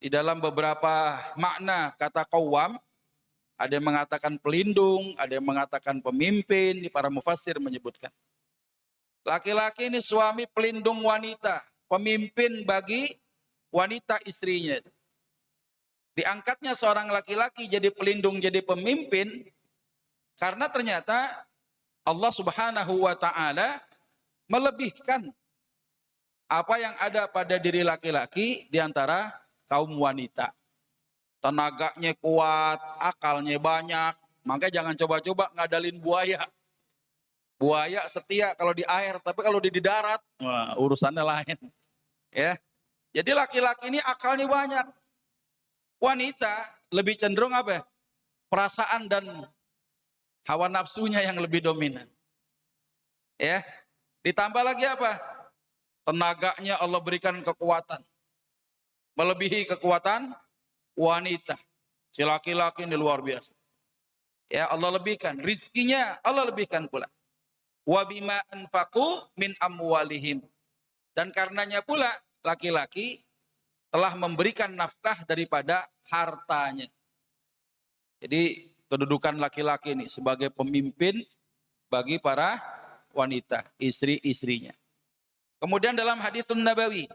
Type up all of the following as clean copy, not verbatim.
Di dalam beberapa makna kata qawwam, ada yang mengatakan pelindung, ada yang mengatakan pemimpin. Di para mufassir menyebutkan laki-laki ini suami pelindung wanita, pemimpin bagi wanita istrinya. Diangkatnya seorang laki-laki jadi pelindung, jadi pemimpin, karena ternyata Allah Subhanahu wa Ta'ala melebihkan apa yang ada pada diri laki-laki di antara kaum wanita. Tenaganya kuat, akalnya banyak. Makanya jangan coba-coba ngadalin buaya. Buaya setia kalau di air, tapi kalau di darat, wah, urusannya lain. Ya. Jadi laki-laki ini akalnya banyak. Wanita lebih cenderung apa? Perasaan dan hawa nafsunya yang lebih dominan. Ya. Ditambah lagi apa? Tenaganya Allah berikan kekuatan. Melebihi kekuatan wanita. Si laki-laki ini luar biasa. Ya, Allah lebihkan rizkinya, Allah lebihkan pula. Wa bima anfaqu min amwalihim. Dan karenanya pula laki-laki telah memberikan nafkah daripada hartanya. Jadi kedudukan laki-laki ini sebagai pemimpin bagi para wanita, istri-istrinya. Kemudian dalam hadits Nabawi,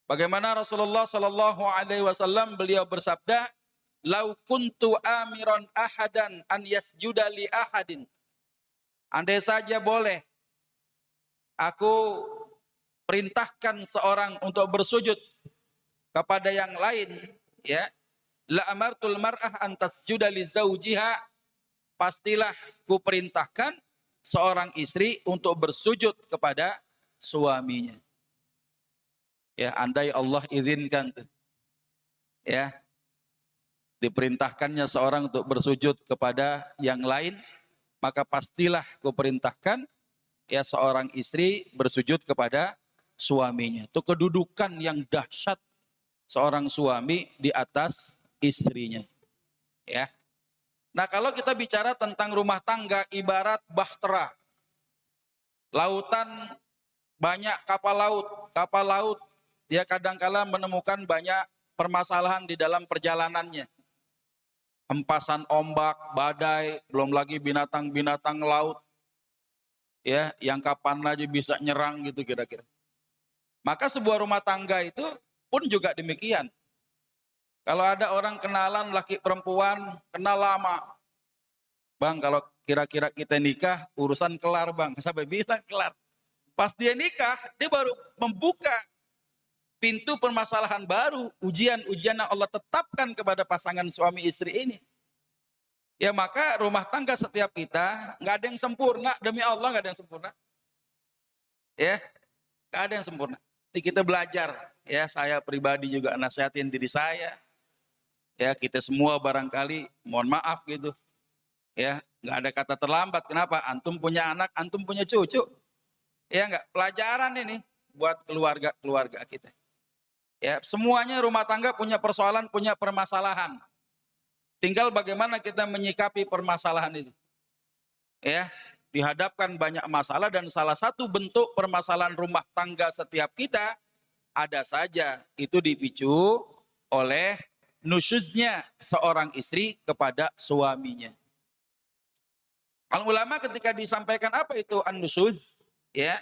bagaimana Rasulullah Shallallahu Alaihi Wasallam beliau bersabda, "Lau kuntu amiron ahadan an yasjuda li ahadin." Andai saja boleh, aku perintahkan seorang untuk bersujud kepada yang lain, ya, la amartul mar'ah an tasjuda li zaujiha, pastilah ku perintahkan seorang istri untuk bersujud kepada suaminya. Ya, andai Allah izinkan, ya, diperintahkannya seorang untuk bersujud kepada yang lain, maka pastilah kuperintahkan ya seorang istri bersujud kepada suaminya. Itu kedudukan yang dahsyat seorang suami di atas istrinya. Ya. Nah, kalau kita bicara tentang rumah tangga ibarat bahtera. Lautan, banyak kapal laut dia kadangkala menemukan banyak permasalahan di dalam perjalanannya. Hempasan ombak, badai, belum lagi binatang-binatang laut, ya, yang kapan aja bisa nyerang gitu kira-kira. Maka sebuah rumah tangga itu pun juga demikian. Kalau ada orang kenalan laki perempuan, kenal lama, bang, kalau kira-kira kita nikah, urusan kelar bang. Sampai bilang kelar. Pas dia nikah, dia baru membuka pintu permasalahan baru, ujian-ujian yang Allah tetapkan kepada pasangan suami istri ini. Ya, maka rumah tangga setiap kita nggak ada yang sempurna, demi Allah nggak ada yang sempurna. Ya, nggak ada yang sempurna. Jadi kita belajar, ya, saya pribadi juga nasihatin diri saya. Ya, kita semua barangkali mohon maaf gitu. Ya, nggak ada kata terlambat. Kenapa? Antum punya anak, antum punya cucu. Ya, nggak, pelajaran ini buat keluarga kita. Ya, semuanya rumah tangga punya persoalan, punya permasalahan. Tinggal bagaimana kita menyikapi permasalahan itu. Ya, dihadapkan banyak masalah dan salah satu bentuk permasalahan rumah tangga setiap kita ada saja itu dipicu oleh nusyuznya seorang istri kepada suaminya. Al ulama ketika disampaikan apa itu an-nusyuz, ya,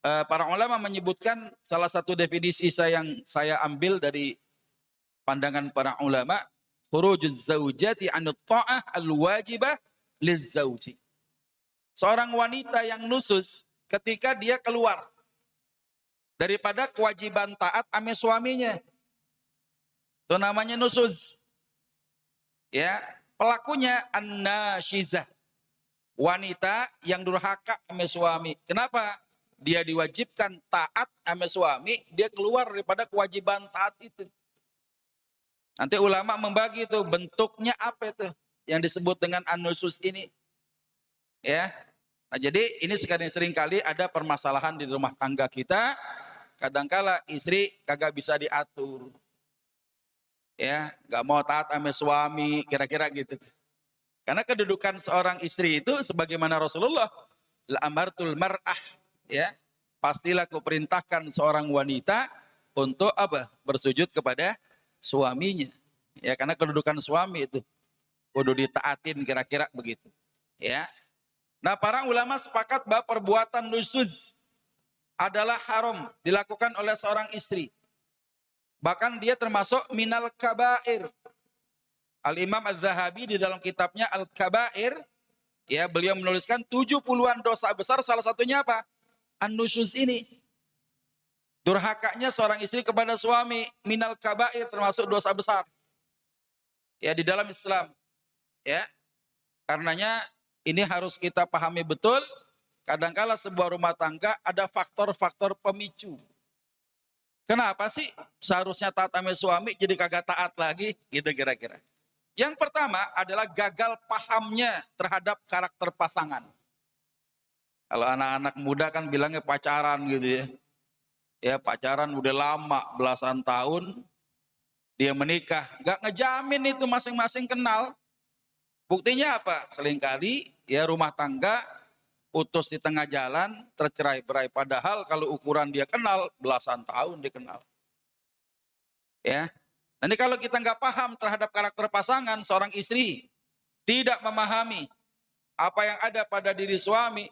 para ulama menyebutkan salah satu definisi yang saya ambil dari pandangan para ulama, khurujuz zaujati anut ta'ah al-wajibah lizzauji. Seorang wanita yang nusyuz ketika dia keluar daripada kewajiban taat ame suaminya. Itu namanya nusyuz. Ya, pelakunya an-nasyizah. Wanita yang durhaka ame suami. Kenapa? Dia diwajibkan taat ame suami, dia keluar daripada kewajiban taat itu. Nanti ulama membagi itu bentuknya apa itu yang disebut dengan an-nusyuz ini. Ya. Nah, jadi ini sering kali ada permasalahan di rumah tangga kita. Kadangkala istri kagak bisa diatur. Ya, nggak mau taat sama suami, kira-kira gitu. Karena kedudukan seorang istri itu sebagaimana Rasulullah, la amartul mar'ah, ya. Pastilah kuperintahkan seorang wanita untuk apa? Bersujud kepada suaminya. Ya, karena kedudukan suami itu kudu ditaatin, kira-kira begitu. Ya. Nah, para ulama sepakat bahwa perbuatan nusuz adalah haram dilakukan oleh seorang istri. Bahkan dia termasuk minal kabair. Al-Imam Az-Zahabi di dalam kitabnya Al-Kabair, ya, beliau menuliskan 70-an dosa besar, salah satunya apa? An-nusuz ini. Durhakanya seorang istri kepada suami, minal kabair, termasuk dosa besar. Ya, di dalam Islam. Ya. Karenanya ini harus kita pahami betul. Kadangkala sebuah rumah tangga ada faktor-faktor pemicu. Kenapa sih seharusnya taat sama suami jadi kagak taat lagi? Gitu kira-kira. Yang pertama adalah gagal pahamnya terhadap karakter pasangan. Kalau anak-anak muda kan bilangnya pacaran gitu ya. Ya, pacaran udah lama, belasan tahun, dia menikah. Gak ngejamin itu masing-masing kenal. Buktinya apa? Seringkali ya rumah tangga putus di tengah jalan, tercerai-berai. Padahal kalau ukuran dia kenal, belasan tahun dia kenal. Ya. Nanti kalau kita nggak paham terhadap karakter pasangan, seorang istri tidak memahami apa yang ada pada diri suami,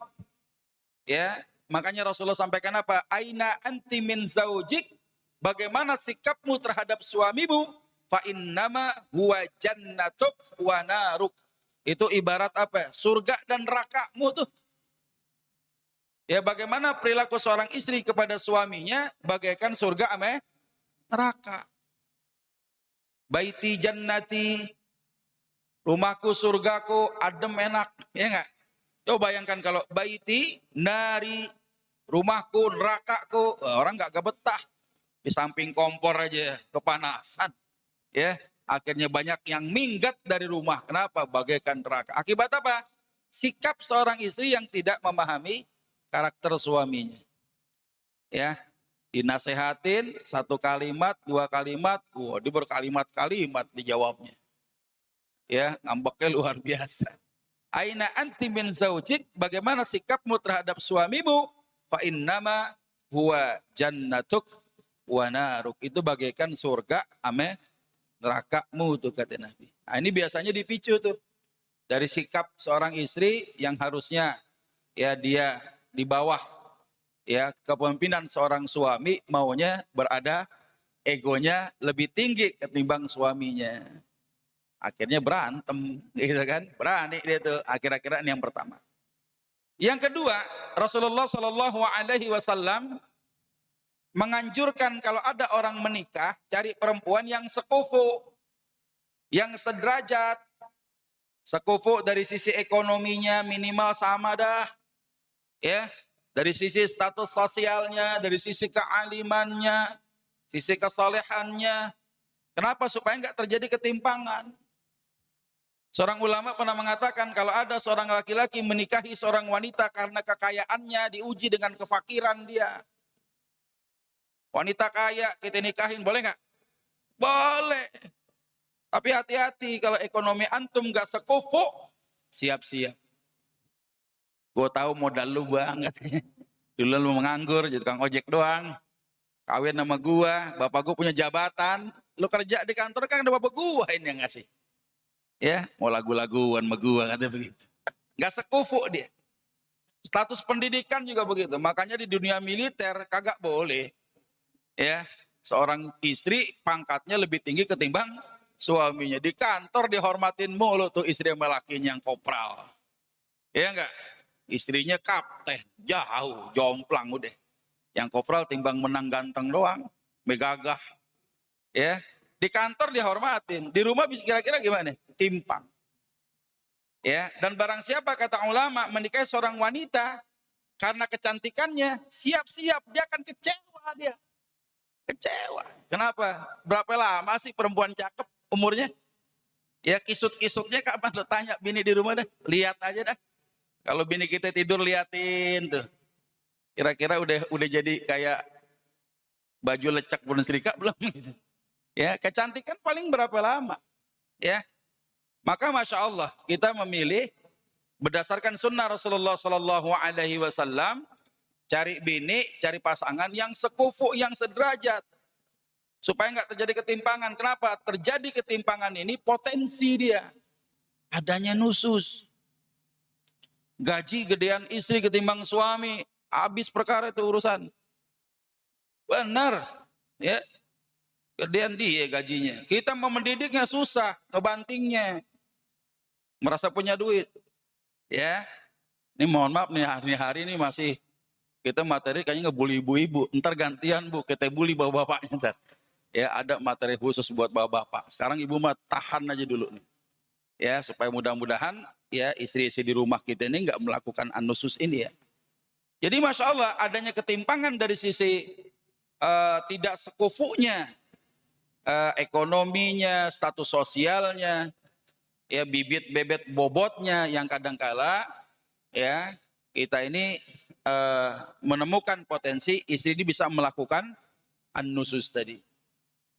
ya, makanya Rasulullah sampaikan apa? Aina anti min zaujik, bagaimana sikapmu terhadap suamimu? Fa innama huwa jannatuk wa naruk. Itu ibarat apa? Surga dan nerakamu tuh. Ya, bagaimana perilaku seorang istri kepada suaminya bagaikan surga sama neraka. Baiti jannati, rumahku surgaku, adem enak, ya enggak? Coba bayangkan kalau baiti nari, rumahku nerakaku, orang enggak betah. Di samping kompor aja kepanasan. Ya, akhirnya banyak yang minggat dari rumah. Kenapa? Bagaikan neraka. Akibat apa? Sikap seorang istri yang tidak memahami karakter suaminya. Ya, dinasehatin satu kalimat, dua kalimat, wah, dia berkalimat-kalimat dijawabnya. Ya, ngambeknya luar biasa. Aina anti min zaujik, bagaimana sikapmu terhadap suamimu? Fa innama huwa jannatuk wa naruk. Itu bagaikan surga ame nerakamu tuh kata Nabi. Nah, ini biasanya dipicu tuh dari sikap seorang istri yang harusnya ya dia di bawah ya kepemimpinan seorang suami, maunya berada egonya lebih tinggi ketimbang suaminya. Akhirnya berantem gitu kan. Berani dia tuh akhir-akhiran yang pertama. Yang kedua, Rasulullah Shallallahu alaihi wasallam menganjurkan kalau ada orang menikah, cari perempuan yang sekufu, yang sederajat. Sekufu dari sisi ekonominya minimal sama dah. Ya, dari sisi status sosialnya, dari sisi kealimannya, sisi kesalehannya. Kenapa? Supaya enggak terjadi ketimpangan. Seorang ulama pernah mengatakan kalau ada seorang laki-laki menikahi seorang wanita karena kekayaannya diuji dengan kefakiran dia. Wanita kaya kita nikahin, boleh nggak? Boleh. Tapi hati-hati kalau ekonomi antum nggak sekufu, siap-siap. Gue tahu modal lu banget. Dulu lu menganggur jadi tukang ojek doang. Kawin sama gua, bapak gua punya jabatan. Lu kerja di kantor kan ada bapak gua ini yang ngasih. Ya, mau lagu-laguan sama gua katanya begitu. Gak sekufu dia. Status pendidikan juga begitu. Makanya di dunia militer kagak boleh. Ya, seorang istri pangkatnya lebih tinggi ketimbang suaminya. Di kantor dihormatin mulu tuh istri sama lakinya yang kopral. Ya enggak? Istrinya kapten, jauh, jomplang udah. Yang kopral timbang menang ganteng doang, megagah. Ya, di kantor dihormatin, di rumah bisa kira-kira gimana? Timpang. Ya, dan barang siapa kata ulama menikahi seorang wanita karena kecantikannya, siap-siap dia akan kecewa dia. Kecewa. Kenapa? Berapa lama sih perempuan cakep umurnya? Ya kisut-kisutnya kapan lo tanya bini di rumah dah, lihat aja dah. Kalau bini kita tidur liatin tuh. Kira-kira udah jadi kayak baju lecek Bundesliga belum gitu. Ya, kecantikan paling berapa lama? Ya. Maka Masya Allah kita memilih berdasarkan sunnah Rasulullah Sallallahu Alaihi Wasallam, cari bini, cari pasangan yang sekufu, yang sederajat. Supaya nggak terjadi ketimpangan. Kenapa? Terjadi ketimpangan ini potensi dia. Adanya nusus. Gaji gedean istri ketimbang suami. Habis perkara itu urusan. Benar. Ya, gedean dia gajinya. Kita mau mendidiknya susah, ngebantingnya. Merasa punya duit. Ya. Ini mohon maaf nih hari-hari ini masih kita materi kayaknya ngebully ibu-ibu. Ntar gantian Bu, kita bully bapak-bapaknya ntar. Ya, ada materi khusus buat bapak-bapak. Sekarang ibu mah tahan aja dulu nih. Ya, supaya mudah-mudahan ya istri-istri di rumah kita ini nggak melakukan anusus ini ya. Jadi Masya Allah adanya ketimpangan dari sisi tidak sekufunya ekonominya, status sosialnya, ya bibit bebet bobotnya yang kadangkala ya kita ini menemukan potensi istri ini bisa melakukan an-nusus tadi.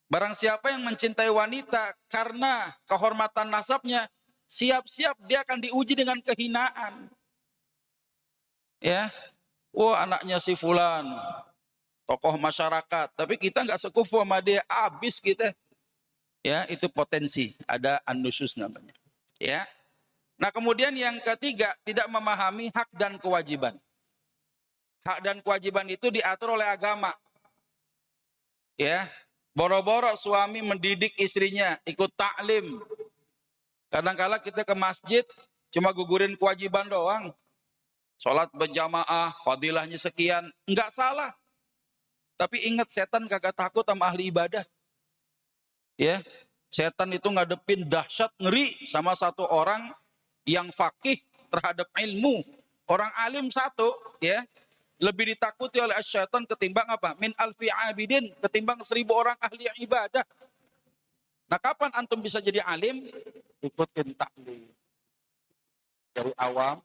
Barang siapa yang mencintai wanita karena kehormatan nasabnya, siap-siap dia akan diuji dengan kehinaan. Ya, wah anaknya si fulan, tokoh masyarakat, tapi kita nggak sekufu sama dia, habis kita. Ya, itu potensi, ada an-nusus namanya. Ya. Nah, kemudian yang ketiga, tidak memahami hak dan kewajiban. Hak dan kewajiban itu diatur oleh agama. Ya. Boro-boro suami mendidik istrinya, ikut taklim. Kadang-kala kita ke masjid cuma gugurin kewajiban doang. Sholat berjamaah, fadilahnya sekian, enggak salah. Tapi ingat setan kagak takut sama ahli ibadah. Ya, setan itu ngadepin dahsyat ngeri sama satu orang yang fakih terhadap ilmu. Orang alim satu, ya, lebih ditakuti oleh syaitan ketimbang apa? Min alfi abidin, ketimbang 1000 orang ahli ibadah. Nah, kapan antum bisa jadi alim? Ikutin taklim. Dari awam.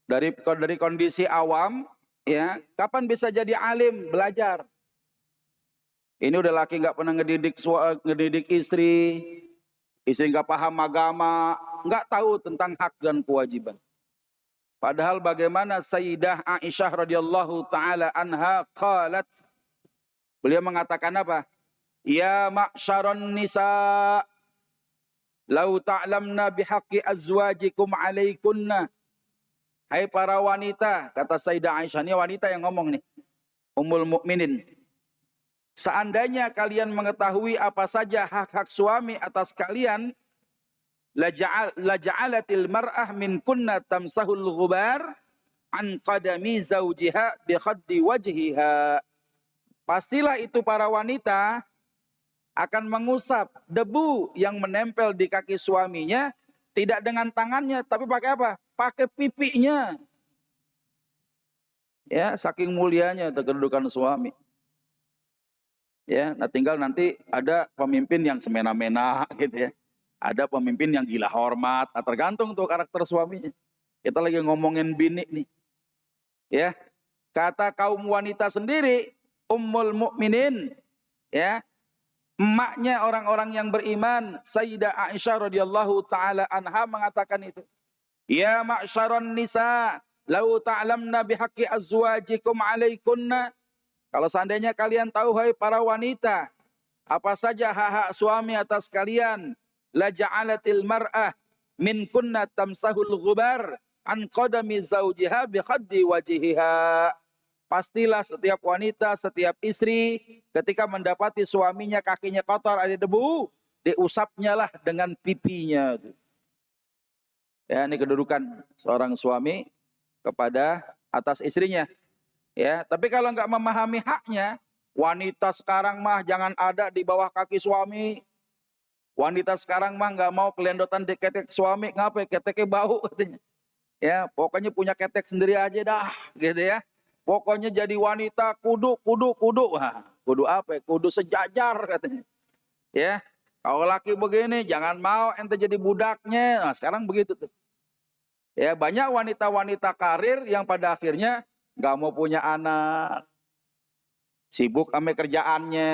Dari kondisi awam, ya, kapan bisa jadi alim? Belajar. Ini udah laki nggak pernah ngedidik istri, istri nggak paham agama, nggak tahu tentang hak dan kewajiban. Padahal bagaimana Sayyidah Aisyah radhiyallahu taala anha qalat, beliau mengatakan apa? Ya ma'syaron nisa, lau ta'lamna bihaqqi azwajikum alaikunna. Hai para wanita, kata Sayyidah Aisyah, ini wanita yang ngomong nih, Ummul Mukminin. Seandainya kalian mengetahui apa saja hak-hak suami atas kalian, la ja'alatil mar'ah min kunna tamsahul ghubar an qadami zawjiha bi khaddi wajhiha. Pastilah itu para wanita akan mengusap debu yang menempel di kaki suaminya, tidak dengan tangannya, tapi pakai apa? Pakai pipinya. Ya, saking mulianya kedudukan suami. Ya, nah tinggal nanti ada pemimpin yang semena-mena gitu ya. Ada pemimpin yang gila hormat, nah, tergantung tuh karakter suaminya. Kita lagi ngomongin bini nih. Ya. Kata kaum wanita sendiri, Ummul Mukminin, ya, emaknya orang-orang yang beriman, Sayyidah Aisyah radhiyallahu taala anha mengatakan itu. Ya ma'syaron nisa, lau ta'lamna bihaqqi azwajikum alaikunna. Kalau seandainya kalian tahu, hai para wanita, apa saja hak-hak suami atas kalian, la ja'alatil mar'ah min kunna tamsahul ghubar an qadami zawjiha bi khaddi wajhiha. Pastilah setiap wanita, setiap istri ketika mendapati suaminya kakinya kotor, ada debu, diusapnya lah dengan pipinya. Ya, ini kedudukan seorang suami kepada atas istrinya. Ya, tapi kalau nggak memahami haknya, wanita sekarang mah jangan ada di bawah kaki suami. Wanita sekarang mah nggak mau kelendotan di ketek suami, ngapa? Keteknya bau katanya. Ya, pokoknya punya ketek sendiri aja dah, gitu ya. Pokoknya jadi wanita kudu. Wah, kudu apa? Kudu sejajar katanya. Ya, kalau laki begini jangan mau ente jadi budaknya. Nah, sekarang begitu tuh. Ya, banyak wanita-wanita karir yang pada akhirnya nggak mau punya anak. sibuk sama kerjaannya,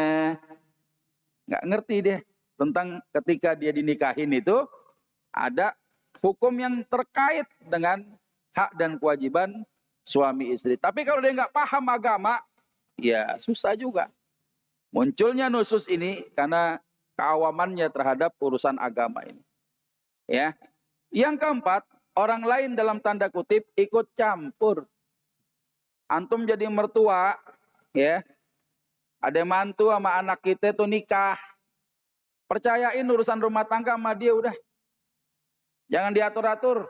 nggak ngerti deh tentang ketika dia dinikahin itu ada hukum yang terkait dengan hak dan kewajiban suami istri. Tapi kalau dia nggak paham agama, ya susah juga. Munculnya nusus ini karena keawamannya terhadap urusan agama ini. Ya. Yang keempat, orang lain dalam tanda kutip ikut campur. Antum jadi mertua, ya. Ada mantu sama anak kita tuh nikah. Percayain urusan rumah tangga sama dia udah. Jangan diatur-atur.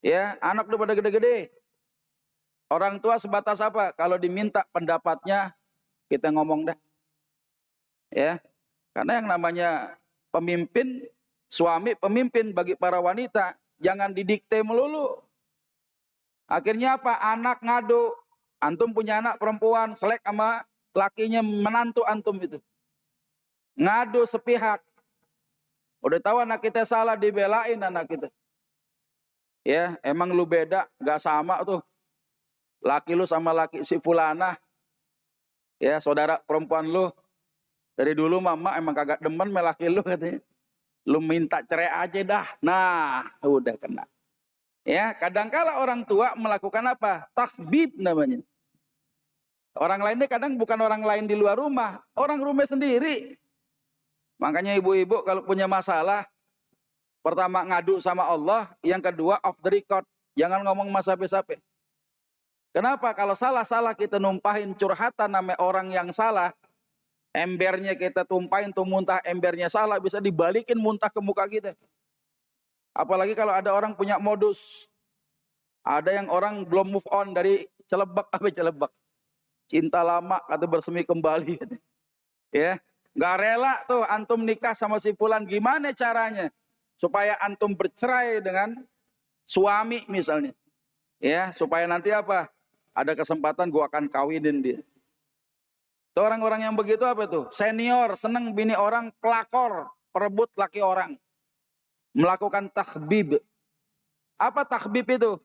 Ya, anak udah pada gede-gede. Orang tua sebatas apa? Kalau diminta pendapatnya, kita ngomong dah. Ya. Karena yang namanya pemimpin, suami pemimpin bagi para wanita, jangan didikte melulu. Akhirnya apa? Anak ngadu. Antum punya anak perempuan, selek sama lakinya menantu antum itu. Ngadu sepihak. Udah tahu anak kita salah, dibelain anak kita. Ya, emang lu beda, gak sama tuh. Laki lu sama laki si fulana. Ya, saudara perempuan lu. Dari dulu mama emang kagak demen sama laki lu katanya. Lu minta cerai aja dah. Nah, udah kena. Ya, kadangkala orang tua melakukan apa? Takhbib namanya. Orang lainnya kadang bukan orang lain di luar rumah, orang rumah sendiri. Makanya ibu-ibu kalau punya masalah, pertama ngadu sama Allah, yang kedua off the record. Jangan ngomong sama siapa-siapa. Kenapa? Kalau salah-salah kita numpahin curhatan nama orang yang salah, embernya kita tumpahin tuh muntah, embernya salah, bisa dibalikin muntah ke muka kita. Apalagi kalau ada orang punya modus. Ada yang orang belum move on dari celebak apa celebak. Cinta lama atau bersemi kembali. Ya. Gak rela tuh antum nikah sama si fulan, gimana caranya supaya antum bercerai dengan suami misalnya, ya, supaya nanti apa, ada kesempatan gua akan kawinin dia. Tuh orang-orang yang begitu apa tuh, senior, seneng bini orang, pelakor, perebut laki orang, melakukan takhbib. Apa takhbib itu?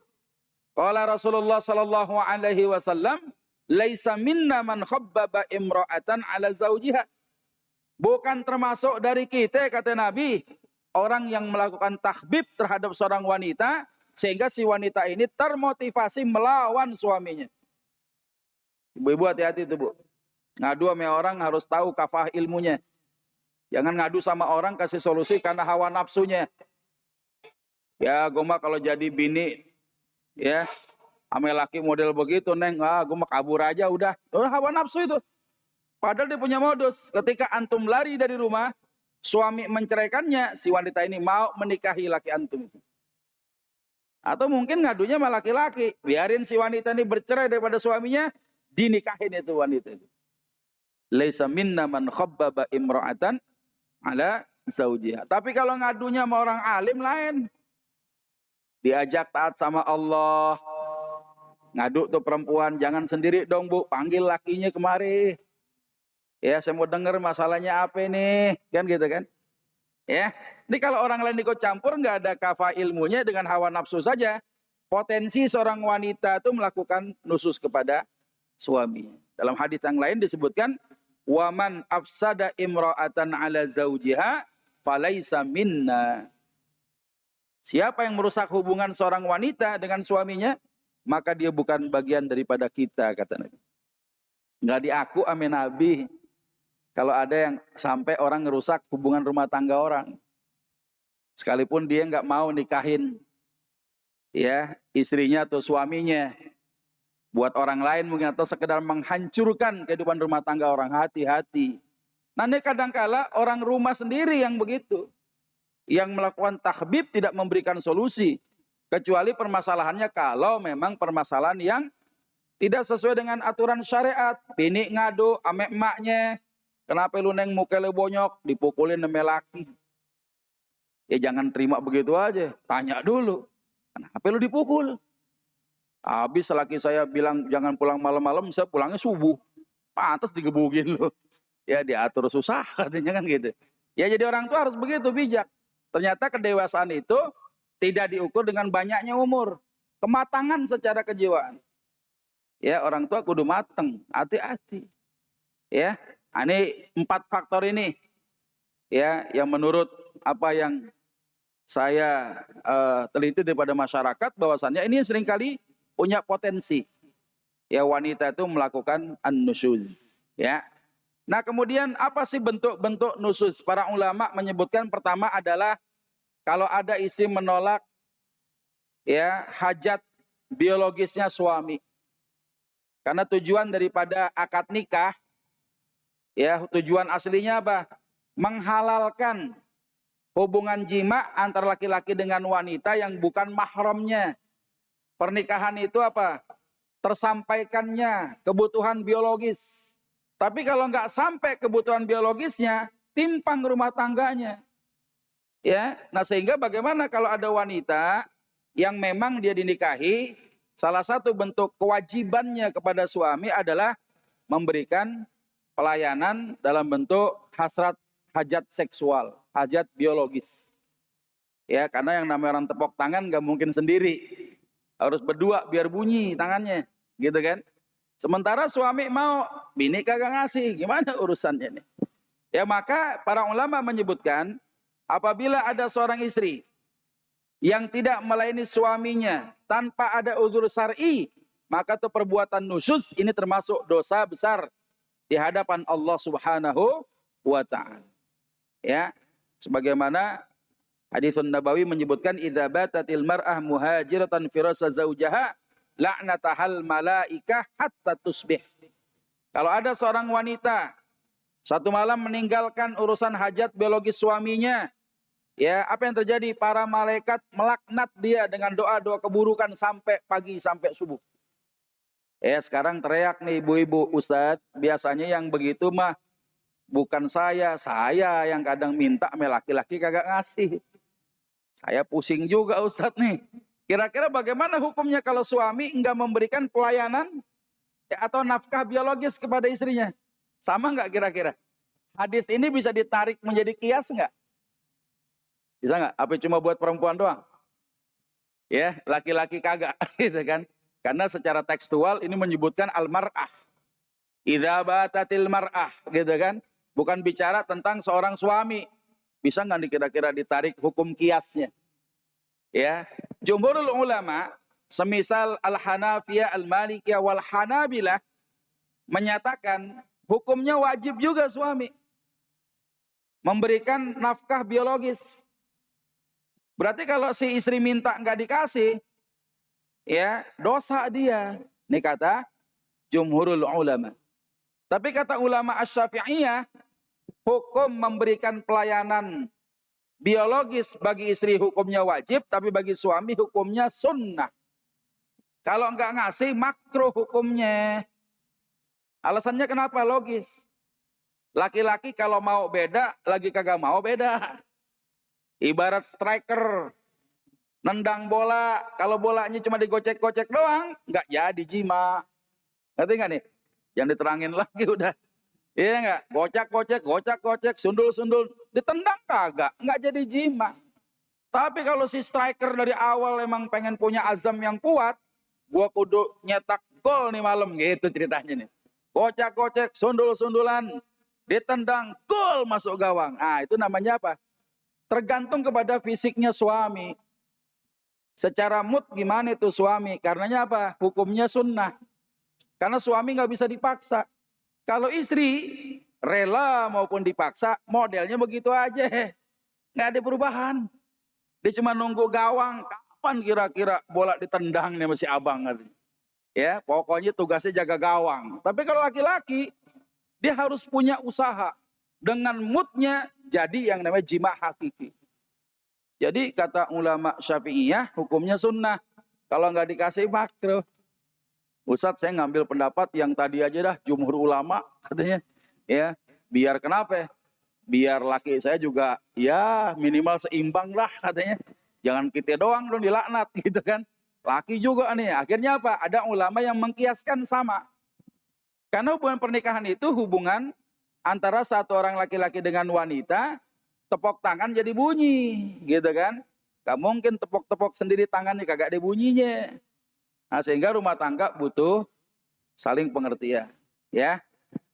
Qala Rasulullah sallallahu alaihi wasallam, laisa minna man khabbaba imra'atan ala zawjiha. Bukan termasuk dari kita, kata Nabi, orang yang melakukan takhbib terhadap seorang wanita, sehingga si wanita ini termotivasi melawan suaminya. Ibu-ibu hati-hati itu bu. Ngadu sama orang harus tahu kafah ilmunya. Jangan ngadu sama orang kasih solusi karena hawa nafsunya. Ya gue mah kalau jadi bini, ya, sama laki model begitu, neng, gue mah kabur aja udah. Udah hawa nafsu itu. Padahal dia punya modus. Ketika antum lari dari rumah, suami menceraikannya, si wanita ini mau menikahi laki antum. Atau mungkin ngadunya sama laki-laki. Biarin si wanita ini bercerai daripada suaminya, dinikahin itu wanita itu. Laisa minna man khabbaba imra'atan ala zawjiha. Tapi kalau ngadunya sama orang alim lain. Diajak taat sama Allah. Ngadu tuh perempuan, jangan sendiri dong bu, panggil lakinya kemari. Ya, saya mau dengar masalahnya apa ini, kan gitu kan? Ya, ini kalau orang lain ikut campur, nggak ada kafah ilmunya, dengan hawa nafsu saja, potensi seorang wanita itu melakukan nusus kepada suami. Dalam hadis yang lain disebutkan, waman afsada imra'atan ala zawjiha falaisa minna. Siapa yang merusak hubungan seorang wanita dengan suaminya, maka dia bukan bagian daripada kita, kata Nabi. Nggak diaku ame Nabi. Kalau ada yang sampai orang ngerusak hubungan rumah tangga orang. Sekalipun dia nggak mau nikahin, ya, istrinya atau suaminya. Buat orang lain mungkin, atau sekedar menghancurkan kehidupan rumah tangga orang, hati-hati. Nanti kadangkala orang rumah sendiri yang begitu. Yang melakukan takhbib tidak memberikan solusi. Kecuali permasalahannya kalau memang permasalahan yang tidak sesuai dengan aturan syariat. Bini ngadu ame emaknya. Kenapa lu neng muka lu bonyok, dipukulin sama laki. Ya jangan terima begitu aja. Tanya dulu. Kenapa lu dipukul? Habis laki saya bilang jangan pulang malam-malam, saya pulangnya subuh. Pantas digebukin lu. Ya diatur susah katanya kan gitu. Ya jadi orang tua harus begitu bijak. Ternyata kedewasaan itu tidak diukur dengan banyaknya umur. Kematangan secara kejiwaan. Ya, orang tua kudu mateng, hati-hati. Ya, ini 4 faktor ini ya yang menurut apa yang saya teliti daripada masyarakat bahwasannya ini seringkali punya potensi ya wanita itu melakukan an-nusyuz ya. Nah, kemudian apa sih bentuk-bentuk nusyuz? Para ulama menyebutkan pertama adalah kalau ada istri menolak ya hajat biologisnya suami. Karena tujuan daripada akad nikah ya tujuan aslinya apa? Menghalalkan hubungan jima antara laki-laki dengan wanita yang bukan mahramnya. Pernikahan itu apa? Tersampaikannya kebutuhan biologis. Tapi kalau nggak sampai kebutuhan biologisnya, timpang rumah tangganya. Ya, nah sehingga bagaimana kalau ada wanita yang memang dia dinikahi, salah satu bentuk kewajibannya kepada suami adalah memberikan pelayanan dalam bentuk hasrat hajat seksual, hajat biologis. Ya, karena yang namanya orang tepuk tangan nggak mungkin sendiri. Harus berdua biar bunyi tangannya, gitu kan? Sementara suami mau, bini kagak ngasih, gimana urusannya nih? Ya maka para ulama menyebutkan, apabila ada seorang istri yang tidak melayani suaminya tanpa ada uzur syar'i, maka itu perbuatan nusyuz ini termasuk dosa besar di hadapan Allah Subhanahu wa taala. Ya, sebagaimana haditsun Nabawi menyebutkan idza batatil mar'ah muhajiratan firasa zaujaha la'natahal malaikah hatta tusbih. Kalau ada seorang wanita satu malam meninggalkan urusan hajat biologis suaminya, ya apa yang terjadi? Para malaikat melaknat dia dengan doa-doa keburukan sampai pagi, sampai subuh. Ya sekarang teriak nih ibu-ibu, Ustadz, biasanya yang begitu mah bukan saya yang kadang minta sama laki-laki kagak ngasih. Saya pusing juga Ustadz nih. Kira-kira bagaimana hukumnya kalau suami enggak memberikan pelayanan ya, atau nafkah biologis kepada istrinya? Sama enggak kira-kira? Hadis ini bisa ditarik menjadi kias enggak? Bisa enggak? Apa cuma buat perempuan doang? Ya, laki-laki kagak gitu kan. Karena secara tekstual ini menyebutkan al-mar'ah. Idza batatil mar'ah gitu kan. Bukan bicara tentang seorang suami. Bisa enggak kira-kira ditarik hukum kiasnya? Ya, jumhurul ulama semisal Al-Hanafiyah, Al-Malikiyah wal Hanabilah menyatakan hukumnya wajib juga suami memberikan nafkah biologis. Berarti kalau si istri minta nggak dikasih, ya dosa dia. Ini kata jumhurul ulama. Tapi kata ulama Asy-Syafi'iyah, hukum memberikan pelayanan biologis bagi istri hukumnya wajib, tapi bagi suami hukumnya sunnah. Kalau enggak ngasih makruh hukumnya. Alasannya kenapa? Logis. Laki-laki kalau mau beda, lagi kagak mau beda. Ibarat striker nendang bola, kalau bolanya cuma digocek-gocek doang, enggak jadi jima. Ngerti enggak nih? Yang diterangin lagi udah. Iya enggak? Gocak-gocek, sundul-sundul, ditendang kagak, enggak jadi jima. Tapi kalau si striker dari awal emang pengen punya azam yang kuat, gua kudu nyetak gol nih malam gitu ceritanya nih. Gocak-gocek, sundul-sundulan, ditendang, gol masuk gawang. Ah, itu namanya apa? Tergantung kepada fisiknya suami. Secara mood gimana itu suami? Karenanya apa? Hukumnya sunnah. Karena suami nggak bisa dipaksa. Kalau istri rela maupun dipaksa, modelnya begitu aja. Nggak ada perubahan. Dia cuma nunggu gawang, kapan kira-kira bola ditendang nih sama si abang. Ya, pokoknya tugasnya jaga gawang. Tapi kalau laki-laki, dia harus punya usaha. Dengan moodnya jadi yang namanya jima hakiki. Jadi kata ulama Syafi'iyah, hukumnya sunnah. Kalau nggak dikasih makruh. Ustadz, saya ngambil pendapat yang tadi aja dah, jumhur ulama katanya. Ya, biar kenapa? Biar laki saya juga ya minimal seimbang lah katanya. Jangan kita doang dong dilaknat gitu kan. Laki juga nih. Akhirnya apa? Ada ulama yang mengkiaskan sama. Karena hubungan pernikahan itu hubungan antara satu orang laki-laki dengan wanita, tepuk tangan jadi bunyi gitu kan. Gak mungkin tepuk-tepuk sendiri tangannya kagak ada bunyinya. Nah, sehingga rumah tangga butuh Saling pengertian. Ya.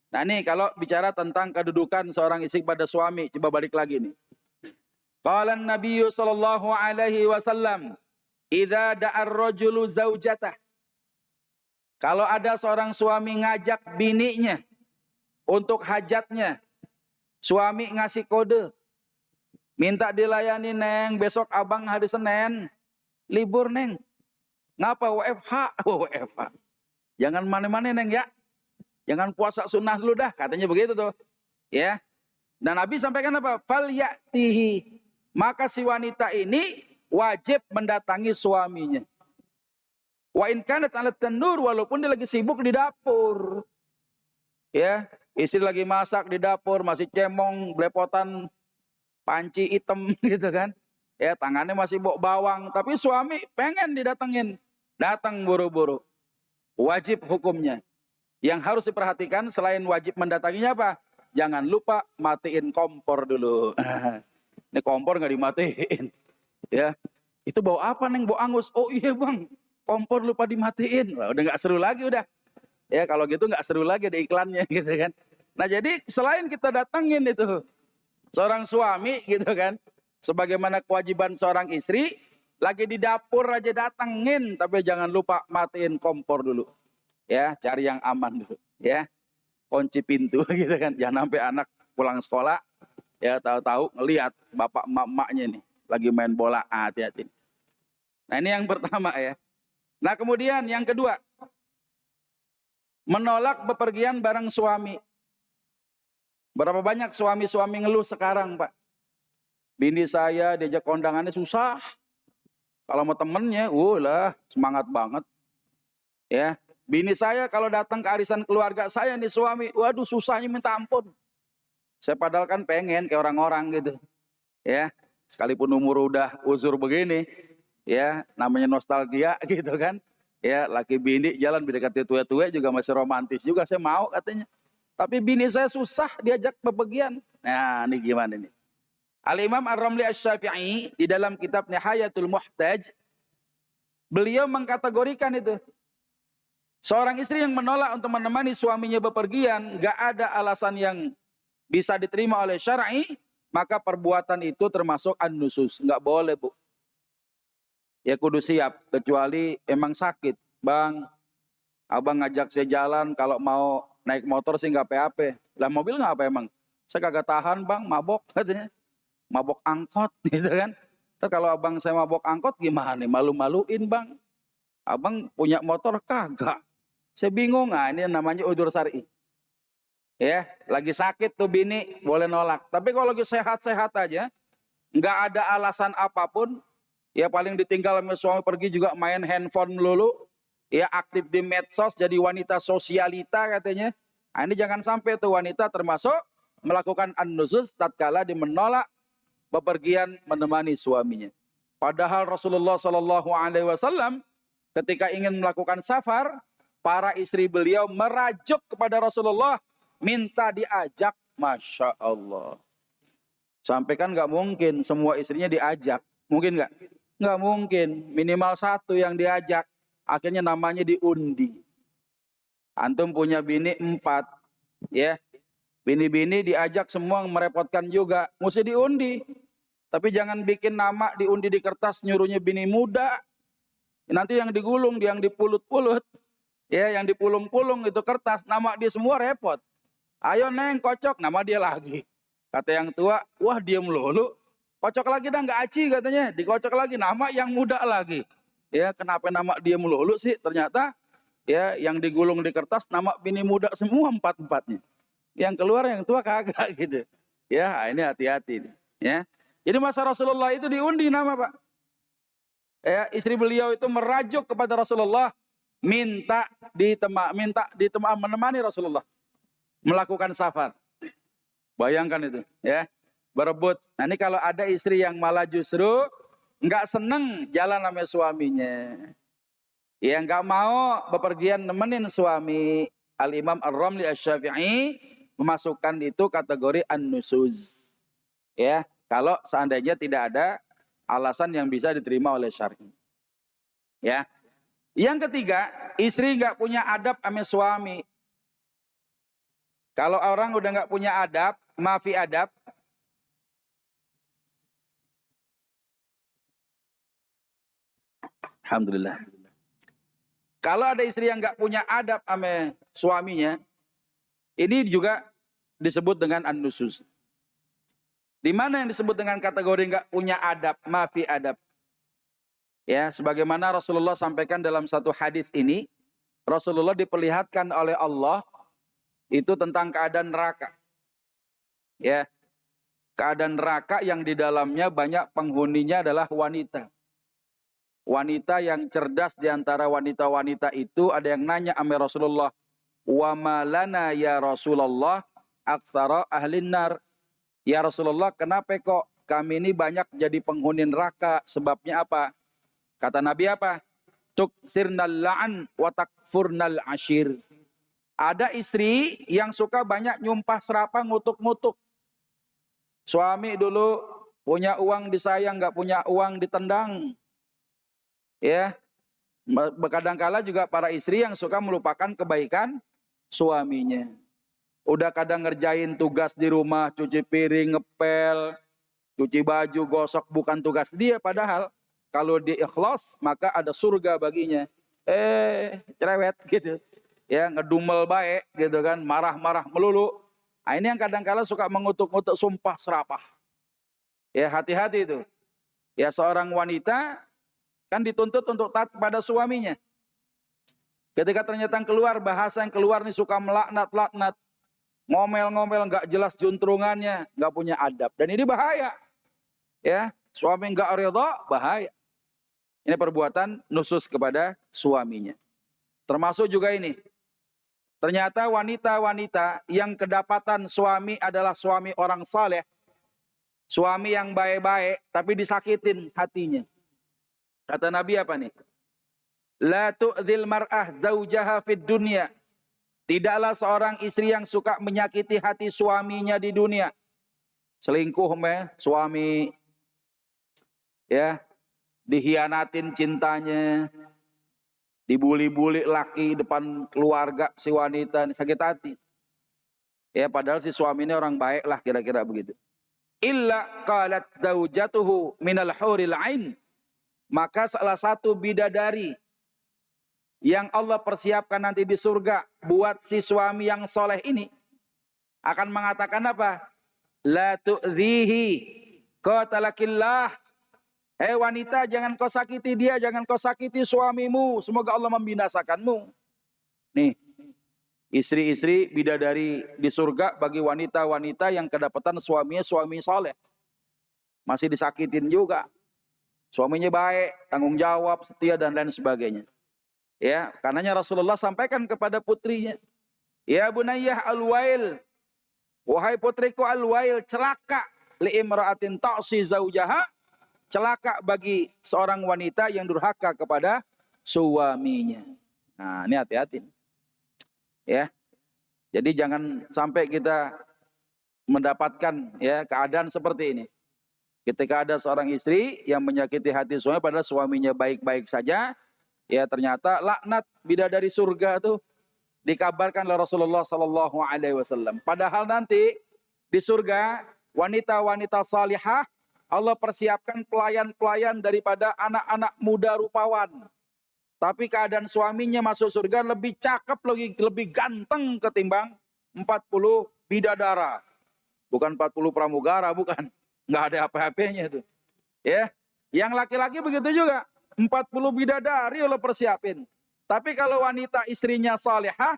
Nah ini kalau bicara tentang kedudukan seorang istri pada suami, coba balik lagi nih. Qala Nabi sallallahu alaihi wasallam, "Idza da'ar rajulu zaujatah." Kalau ada seorang suami ngajak bininya untuk hajatnya, suami ngasih kode, minta dilayani neng, besok abang hari Senin, libur neng. Ngapa WFH? Oh, WFH. Jangan mana-mana neng ya. Jangan puasa sunnah dulu dah, katanya begitu tuh. Ya. Dan Nabi sampaikan apa? Fal ya'tihi. Maka si wanita ini wajib mendatangi suaminya. Wa in kanat 'ala tanur, walaupun dia lagi sibuk di dapur. Ya, istri lagi masak di dapur, masih cemong, belepotan panci hitam gitu kan. Ya, tangannya masih bawa bawang, tapi suami pengen didatengin. Datang buru-buru. Wajib hukumnya. Yang harus diperhatikan selain wajib mendatanginya apa? Jangan lupa matiin kompor dulu. Ini kompor nggak dimatiin. Ya, itu bau apa neng? Bau angus. Oh iya bang, kompor lupa dimatiin. Wah, udah nggak seru lagi udah. Ya kalau gitu nggak seru lagi ada iklannya gitu kan. Nah jadi selain kita datangin itu seorang suami gitu kan, sebagaimana kewajiban seorang istri, lagi di dapur aja datengin, tapi jangan lupa matiin kompor dulu. Ya, cari yang aman dulu. Ya, kunci pintu gitu kan. Jangan sampai anak pulang sekolah, ya tahu-tahu ngelihat bapak emak-emaknya nih lagi main bola. Hati-hati. Nah ini yang pertama ya. Nah kemudian yang kedua, menolak bepergian bareng suami. Berapa banyak suami-suami ngeluh sekarang Pak? Bini saya diajak kondangannya susah. Kalau mau temennya, lah semangat banget. Ya, bini saya kalau datang ke arisan keluarga saya nih suami, waduh susahnya minta ampun. Saya padahal kan pengen kayak orang-orang gitu. Ya, sekalipun umur udah uzur begini, ya namanya nostalgia gitu kan. Ya, laki bini jalan mendekati tua-tua juga masih romantis juga, saya mau katanya. Tapi bini saya susah diajak bepergian. Nah, ini gimana nih? Al-Imam Ar-Ramli Asy-Syafi'i di dalam kitabnya Hayatul Muhtaj, beliau mengkategorikan itu. Seorang istri yang menolak untuk menemani suaminya bepergian, gak ada alasan yang bisa diterima oleh syar'i, maka perbuatan itu termasuk an-nusus. Gak boleh bu. Ya kudu siap, kecuali emang sakit. Bang, abang ngajak saya jalan, kalau mau naik motor sih nggak PAP. Lah mobil nggak apa emang? Saya kagak tahan bang, mabok katanya. Mabok angkot gitu kan. Terus kalau abang saya mabok angkot gimana nih? Malu-maluin bang. Abang punya motor kagak. Saya bingung, ini namanya udzur syar'i. Ya, lagi sakit tuh bini boleh nolak. Tapi kalau lagi sehat-sehat aja, nggak ada alasan apapun, ya paling ditinggal sama suami pergi juga main handphone lulu. Ya aktif di medsos jadi wanita sosialita katanya. Nah, ini jangan sampai tuh wanita termasuk melakukan an-nusus tatkala dia menolak bepergian menemani suaminya. Padahal Rasulullah Shallallahu Alaihi Wasallam ketika ingin melakukan safar, para istri beliau merajuk kepada Rasulullah minta diajak. Masya Allah. Sampai kan nggak mungkin semua istrinya diajak. Mungkin nggak? Nggak mungkin. Minimal satu yang diajak. Akhirnya namanya diundi. Antum punya bini 4, ya. Bini-bini diajak semua merepotkan juga, mesti diundi. Tapi jangan bikin nama diundi di kertas nyuruhnya bini muda. Nanti yang digulung, yang dipulut-pulut, ya, yang dipulung-pulung itu kertas, nama dia semua repot. Ayo neng kocok, nama dia lagi. Kata yang tua, wah diem lulu. Kocok lagi dah nggak aci katanya, dikocok lagi nama yang muda lagi. Ya, kenapa nama dia melulu sih? Ternyata ya yang digulung di kertas nama bini muda semua 4-4-nya. Yang keluar yang tua kagak gitu. Ya, ini hati-hati. Ya. Jadi masa Rasulullah itu diundi nama Pak. Ya, istri beliau itu merajuk kepada Rasulullah minta menemani Rasulullah melakukan safar. Bayangkan itu, ya. Berebut. Nah, ini kalau ada istri yang malah justru nggak seneng jalan sama suaminya, ya nggak mau bepergian nemenin suami, Al-Imam Ar-Ramli Asy-Syafi'i memasukkan itu kategori an-nusuz. Ya, kalau seandainya tidak ada alasan yang bisa diterima oleh syar'i. Ya. Yang ketiga, istri nggak punya adab sama suami. Kalau orang udah nggak punya adab, maafi adab, alhamdulillah. Kalau ada istri yang nggak punya adab sama suaminya, ini juga disebut dengan an-nusus. Di mana yang disebut dengan kategori nggak punya adab, maafi adab? Ya, sebagaimana Rasulullah sampaikan dalam satu hadis ini, Rasulullah diperlihatkan oleh Allah itu tentang keadaan neraka. Ya, keadaan neraka yang di dalamnya banyak penghuninya adalah wanita. Wanita yang cerdas di antara wanita-wanita itu ada yang nanya sama Rasulullah, "Wa malana ya Rasulullah aktsara ahlin nar?" Ya Rasulullah, kenapa kok kami ini banyak jadi penghuni neraka? Sebabnya apa? Kata Nabi apa? Tuktsirnal la'an wa takfurnal ashir. Ada istri yang suka banyak nyumpah serapah, ngutuk-ngutuk. Suami dulu punya uang disayang, nggak punya uang ditendang. Ya, kadang-kala juga para istri yang suka melupakan kebaikan suaminya. Udah kadang ngerjain tugas di rumah, cuci piring, ngepel, cuci baju, gosok, bukan tugas dia. Padahal kalau dia ikhlas, maka ada surga baginya. Cerewet gitu. Ya, ngedumel baik gitu kan, marah-marah melulu. Nah, ini yang kadang-kala suka mengutuk-ngutuk sumpah serapah. Ya, hati-hati itu. Ya, seorang wanita kan dituntut untuk taat kepada suaminya. Ketika ternyata keluar, bahasa yang keluar nih suka melaknat-laknat, ngomel-ngomel, nggak jelas juntrungannya, nggak punya adab. Dan ini bahaya. Ya, suami nggak ridha, bahaya. Ini perbuatan nusus kepada suaminya. Termasuk juga ini. Ternyata wanita-wanita yang kedapatan suami adalah suami orang saleh, suami yang baik-baik, tapi disakitin hatinya. Kata Nabi apa nih? La tu'dzil mar'ah zaujaha fid dunya. Tidaklah seorang istri yang suka menyakiti hati suaminya di dunia. Selingkuh suami, ya, dihianatin cintanya, dibuli-buli laki depan keluarga si wanita, sakit hati. Ya, padahal si suami ini orang baik lah, kira-kira begitu. Illa qalat zaujatuhu minal huril ain. Maka salah satu bidadari yang Allah persiapkan nanti di surga buat si suami yang soleh ini akan mengatakan apa? La tu'dhihi qatalakillah. Hei wanita, jangan kau sakiti dia, jangan kau sakiti suamimu. Semoga Allah membinasakanmu. Nih, istri-istri bidadari di surga bagi wanita-wanita yang kedapatan suaminya suami soleh. Masih disakitin juga. Suaminya baik, tanggung jawab, setia, dan lain sebagainya. Ya, karenanya Rasulullah sampaikan kepada putrinya, ya bunayyah al-wail, wahai putriku al-wail, celaka li imra'atin ta'si zaujaha, celaka bagi seorang wanita yang durhaka kepada suaminya. Nah, ini hati-hati. Ya. Jadi jangan sampai kita mendapatkan ya keadaan seperti ini. Ketika ada seorang istri yang menyakiti hati suami padahal suaminya baik-baik saja, ya ternyata laknat bidadari surga tuh dikabarkan oleh Rasulullah sallallahu alaihi wasallam. Padahal nanti di surga wanita-wanita salihah Allah persiapkan pelayan-pelayan daripada anak-anak muda rupawan. Tapi keadaan suaminya masuk surga lebih cakep, lebih ganteng ketimbang 40 bidadara. Bukan 40 pramugara, bukan. Nggak ada apa-apanya itu. Ya, yang laki-laki begitu juga. 40 bidadari Allah persiapin. Tapi kalau wanita istrinya salihah,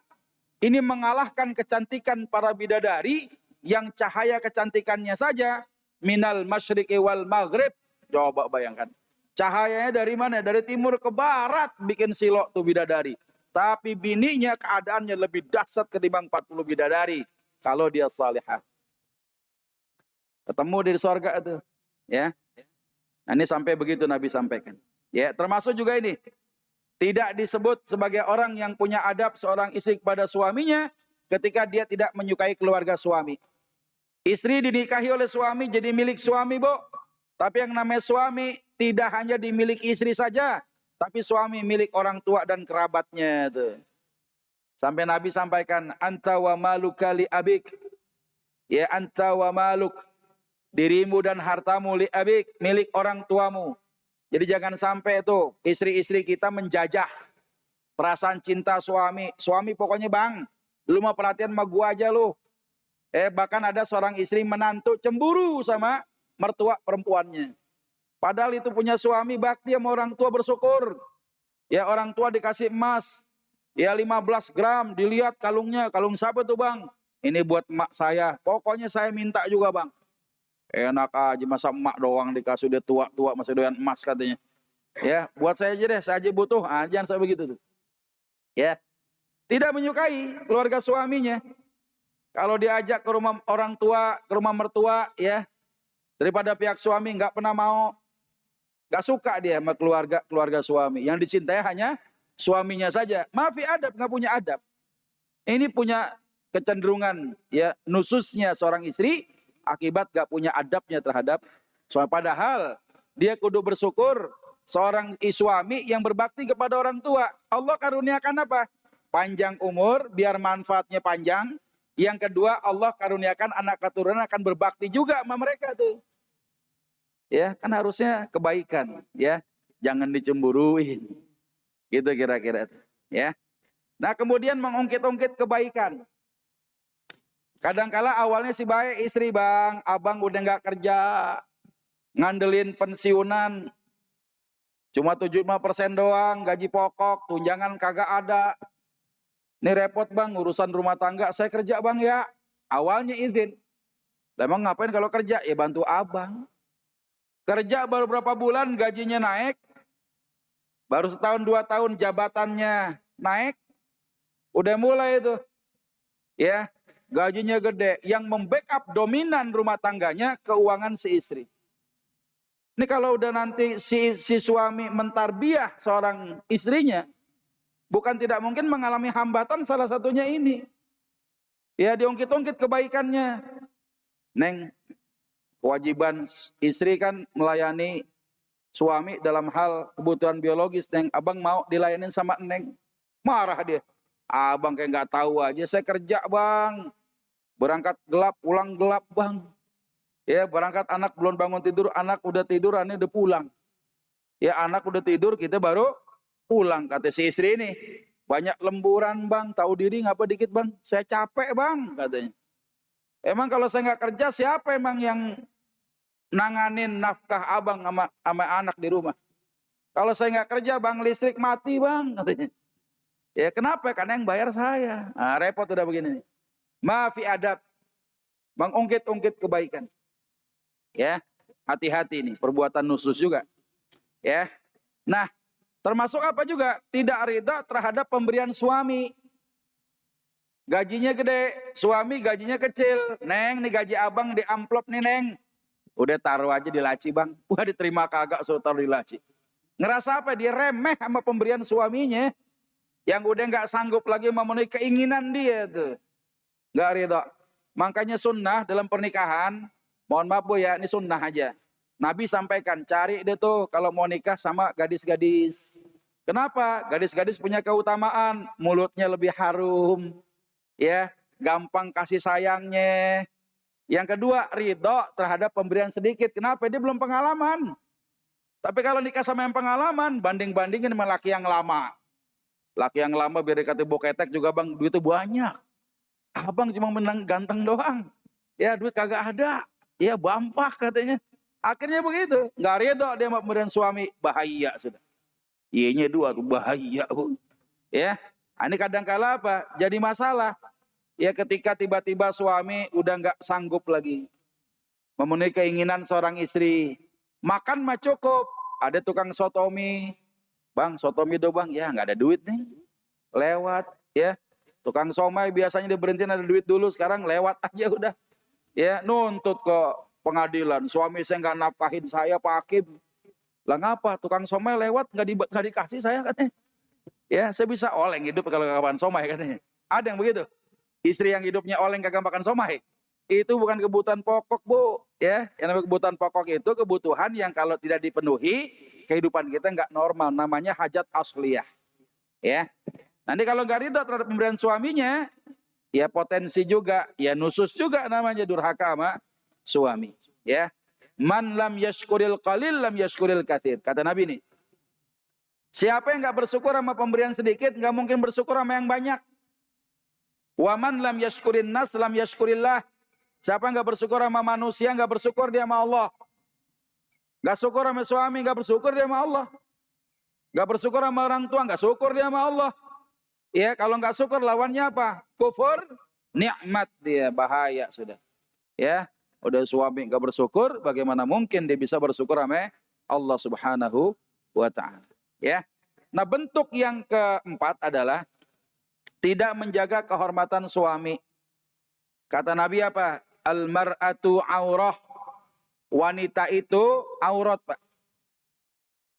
ini mengalahkan kecantikan para bidadari yang cahaya kecantikannya saja minal masyriqi wal maghrib. Coba bayangkan. Cahayanya dari mana? Dari timur ke barat bikin silok tuh bidadari. Tapi bininya keadaannya lebih dahsyat ketimbang 40 bidadari kalau dia salihah. Ketemu di surga itu, ya. Nah, ini sampai begitu Nabi sampaikan. Ya, termasuk juga ini. Tidak disebut sebagai orang yang punya adab seorang istri kepada suaminya ketika dia tidak menyukai keluarga suami. Istri dinikahi oleh suami jadi milik suami, Bu. Tapi yang namanya suami tidak hanya dimiliki istri saja, tapi suami milik orang tua dan kerabatnya tuh. Sampai Nabi sampaikan, anta wa maluka li abik. Ya, anta wa maluk, dirimu dan hartamu li abik, milik orang tuamu. Jadi jangan sampai tuh istri-istri kita menjajah perasaan cinta suami. Suami pokoknya bang, lu mau perhatian sama gua aja lu. Bahkan ada seorang istri menantu cemburu sama mertua perempuannya. Padahal itu punya suami bakti sama orang tua, bersyukur. Ya, orang tua dikasih emas. Ya 15 gram, dilihat kalungnya. Kalung siapa tuh bang? Ini buat emak saya. Pokoknya saya minta juga bang. Enak aja, masa emak doang dikasih, dia tua-tua masih doyan emas katanya. Ya, buat saya aja deh, saya aja butuh. Jangan sampai begitu tuh. Ya, tidak menyukai keluarga suaminya. Kalau diajak ke rumah orang tua, ke rumah mertua, ya, daripada pihak suami nggak pernah mau. Gak suka dia sama keluarga suami. Yang dicintai hanya suaminya saja. Maafi adab, nggak punya adab. Ini punya kecenderungan, ya, nususnya seorang istri akibat gak punya adabnya terhadap suami. Padahal dia kudu bersyukur seorang suami yang berbakti kepada orang tua. Allah karuniakan apa? Panjang umur, biar manfaatnya panjang. Yang kedua, Allah karuniakan anak keturunan akan berbakti juga sama mereka tuh. Ya, kan harusnya kebaikan, ya. Jangan dicemburuin. Gitu kira-kira, ya. Nah, kemudian mengungkit-ungkit kebaikan. Kadangkala awalnya si baik istri bang, abang udah nggak kerja, ngandelin pensiunan, cuma 75% doang, gaji pokok, tunjangan kagak ada. Ini repot bang, urusan rumah tangga, saya kerja bang ya. Awalnya izin. Emang ngapain kalau kerja? Ya bantu abang. Kerja baru berapa bulan gajinya naik, baru setahun 2 tahun jabatannya naik, udah mulai itu, ya, gajinya gede. Yang membackup dominan rumah tangganya keuangan si istri. Ini kalau udah nanti si suami mentarbiah seorang istrinya, bukan tidak mungkin mengalami hambatan, salah satunya ini. Ya, diungkit-ungkit kebaikannya. Neng, kewajiban istri kan melayani suami dalam hal kebutuhan biologis. Neng, abang mau dilayanin sama Neng. Marah dia. Abang kayak nggak tahu aja, saya kerja bang. Berangkat gelap, pulang gelap bang. Ya, berangkat anak belum bangun tidur, anak udah tidur, aneh udah pulang. Ya, anak udah tidur, kita baru pulang. Kata si istri ini, banyak lemburan bang, tahu diri ngapa dikit bang? Saya capek bang, katanya. Emang kalau saya nggak kerja, siapa emang yang nanganin nafkah abang sama anak di rumah? Kalau saya nggak kerja bang, listrik mati bang, katanya. Ya kenapa? Karena yang bayar saya. Nah, repot udah begini. Maafi adab, mengungkit-ungkit kebaikan. Ya, hati-hati nih, perbuatan nusus juga. Ya, nah, termasuk apa juga? Tidak ridha terhadap pemberian suami. Gajinya gede, suami gajinya kecil. Neng, nih gaji abang di amplop nih neng. Udah taruh aja di laci bang. Wah, diterima kagak, suruh taruh di laci. Ngerasa apa? Dia remeh sama pemberian suaminya. Yang udah nggak sanggup lagi memenuhi keinginan dia tuh. Nggak ridha. Makanya sunnah dalam pernikahan, mohon maaf bu ya, ini sunnah aja. Nabi sampaikan, cari deh tuh kalau mau nikah sama gadis-gadis. Kenapa? Gadis-gadis punya keutamaan, mulutnya lebih harum, ya, gampang kasih sayangnya. Yang kedua, ridho terhadap pemberian sedikit. Kenapa? Dia belum pengalaman. Tapi kalau nikah sama yang pengalaman, banding-bandingin sama laki yang lama. Laki yang lama biar dikata boketek juga bang, duitnya banyak. Abang cuma menang ganteng doang. Ya, duit kagak ada. Ya, bampah katanya. Akhirnya begitu. Nggak ridho dia sama pemberian suami. Bahaya sudah. Iya-nya dua tuh, bahaya. Ya, ini kadang-kala apa? Jadi masalah. Ya, ketika tiba-tiba suami udah nggak sanggup lagi memenuhi keinginan seorang istri. Makan mah cukup. Ada tukang sotomi. Bang, sotomi do bang. Ya, nggak ada duit nih. Lewat. Ya, tukang somai biasanya diberhentiin ada duit dulu. Sekarang lewat aja udah. Ya, nuntut ke pengadilan. Suami saya nggak nafkahin saya, Pak Hakim. Lah ngapa? Tukang somai lewat nggak dikasih saya katanya. Ya, saya bisa oleng hidup kalau kapan somai katanya. Ada yang begitu. Istri yang hidupnya oleng kagak makan somai. Itu bukan kebutuhan pokok, Bu. Ya, yang namanya kebutuhan pokok itu kebutuhan yang kalau tidak dipenuhi kehidupan kita nggak normal, namanya hajat asliyah. Ya, nanti kalau nggak ridho terhadap pemberian suaminya, ya potensi juga, ya nusus juga namanya durhaka sama suami. Ya, man lam yashkuril qalil lam yashkuril katsir. Kata Nabi nih, siapa yang nggak bersyukur sama pemberian sedikit, nggak mungkin bersyukur sama yang banyak. Waman lam yashkurin nas lam yashkurillah. Siapa yang nggak bersyukur sama manusia, nggak bersyukur dia sama Allah. Nggak syukur sama suami, nggak bersyukur dia sama Allah. Nggak bersyukur sama orang tua, nggak syukur dia sama Allah. Ya, kalau nggak syukur lawannya apa? Kufur, nikmat dia, bahaya sudah. Ya, udah suami nggak bersyukur, bagaimana mungkin dia bisa bersyukur sama Allah Subhanahu wa Ta'ala? Ya, nah bentuk yang keempat adalah tidak menjaga kehormatan suami. Kata Nabi apa? Al-mar'atu aurah. Wanita itu aurat, Pak.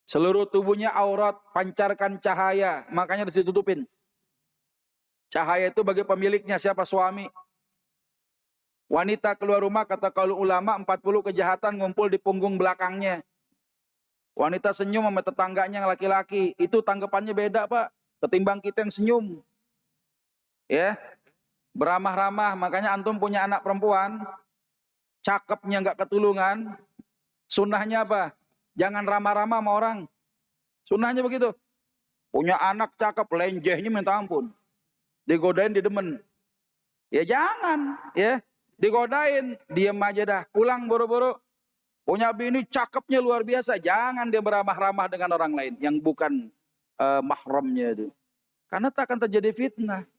Seluruh tubuhnya aurat, pancarkan cahaya, makanya harus ditutupin. Cahaya itu bagi pemiliknya, siapa? Suami. Wanita keluar rumah, kata kalau ulama, 40 kejahatan ngumpul di punggung belakangnya. Wanita senyum sama tetangganya yang laki-laki, itu tanggapannya beda, Pak, ketimbang kita yang senyum. Ya, beramah-ramah. Makanya antum punya anak perempuan, cakepnya nggak ketulungan, sunnahnya apa? Jangan ramah-ramah sama orang. Sunnahnya begitu. Punya anak cakep, lenjehnya minta ampun, digodain didemen, ya jangan, ya digodain, diem aja dah, pulang buru-buru. Punya bini cakepnya luar biasa, jangan dia beramah-ramah dengan orang lain yang bukan mahramnya itu, karena tak akan terjadi fitnah.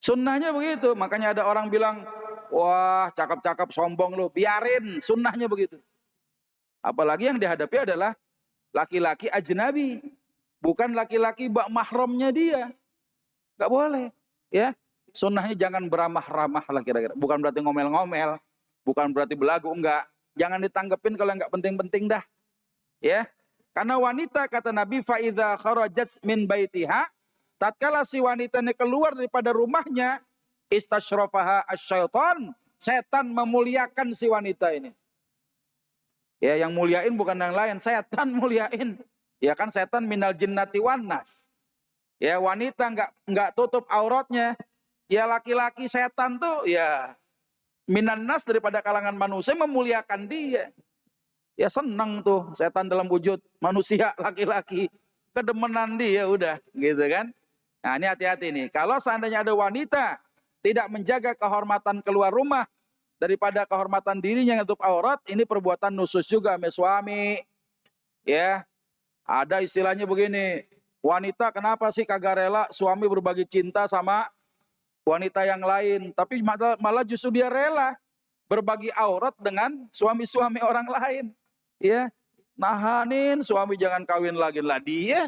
Sunnahnya begitu. Makanya ada orang bilang, wah cakep-cakep sombong lu, biarin, sunnahnya begitu. Apalagi yang dihadapi adalah laki-laki ajnabi, bukan laki-laki mahramnya dia. Gak boleh, ya. Sunnahnya jangan beramah-ramah lah kira-kira. Bukan berarti ngomel-ngomel, bukan berarti belagu, enggak. Jangan ditanggepin kalau enggak penting-penting dah. Ya. Karena wanita, kata Nabi, fa idza kharajat min baitiha, tatkala si wanita ini keluar daripada rumahnya, istasyrafaha asyaiton, setan memuliakan si wanita ini. Ya, yang muliain bukan yang lain, setan muliain. Ya kan, setan minal jinnati wan nas. Ya, wanita enggak tutup auratnya, ya laki-laki setan tuh ya minan nas, daripada kalangan manusia, memuliakan dia. Ya senang tuh setan dalam wujud manusia laki-laki, kedemenan dia udah gitu kan. Nah, ini hati-hati nih. Kalau seandainya ada wanita tidak menjaga kehormatan keluar rumah daripada kehormatan dirinya yang tutup aurat, ini perbuatan nusus juga sama suami. Ya, ada istilahnya begini, wanita kenapa sih kagak rela suami berbagi cinta sama wanita yang lain, tapi malah justru dia rela berbagi aurat dengan suami-suami orang lain. Ya, nahanin suami jangan kawin lagi lah, dia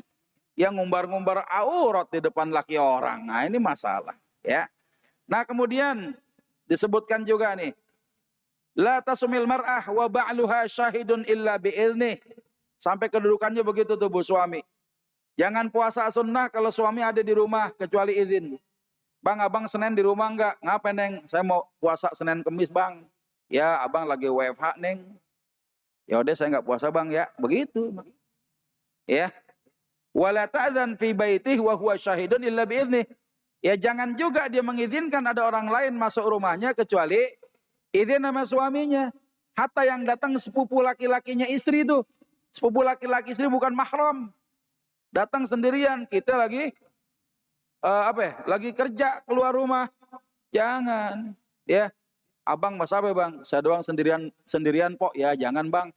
yang ngumbar-ngumbar aurat di depan laki orang. Nah, ini masalah, ya. Nah, kemudian disebutkan juga nih, la tasumil mar'ah wa ba'luha syahidun illa bi'ilnih. Sampai kedudukannya begitu tuh, Bu, suami. Jangan puasa sunnah kalau suami ada di rumah kecuali izin. Bang, abang Senin di rumah enggak? Ngapain, Neng? Saya mau puasa Senin Kemis, Bang. Ya, abang lagi WFH, Neng. Ya udah, saya enggak puasa, Bang, ya. Begitu. Ya. Wala ta'dzan fi baitihi wa huwa syahidun illa bi'idnih. Ya, jangan juga dia mengizinkan ada orang lain masuk rumahnya kecuali izin sama suaminya. Hatta yang datang sepupu laki-lakinya istri itu. Sepupu laki-laki istri bukan mahram. Datang sendirian, kita lagi lagi kerja keluar rumah. Jangan, ya. Abang mas apa, Bang? Saya doang sendirian pok. Ya jangan, Bang.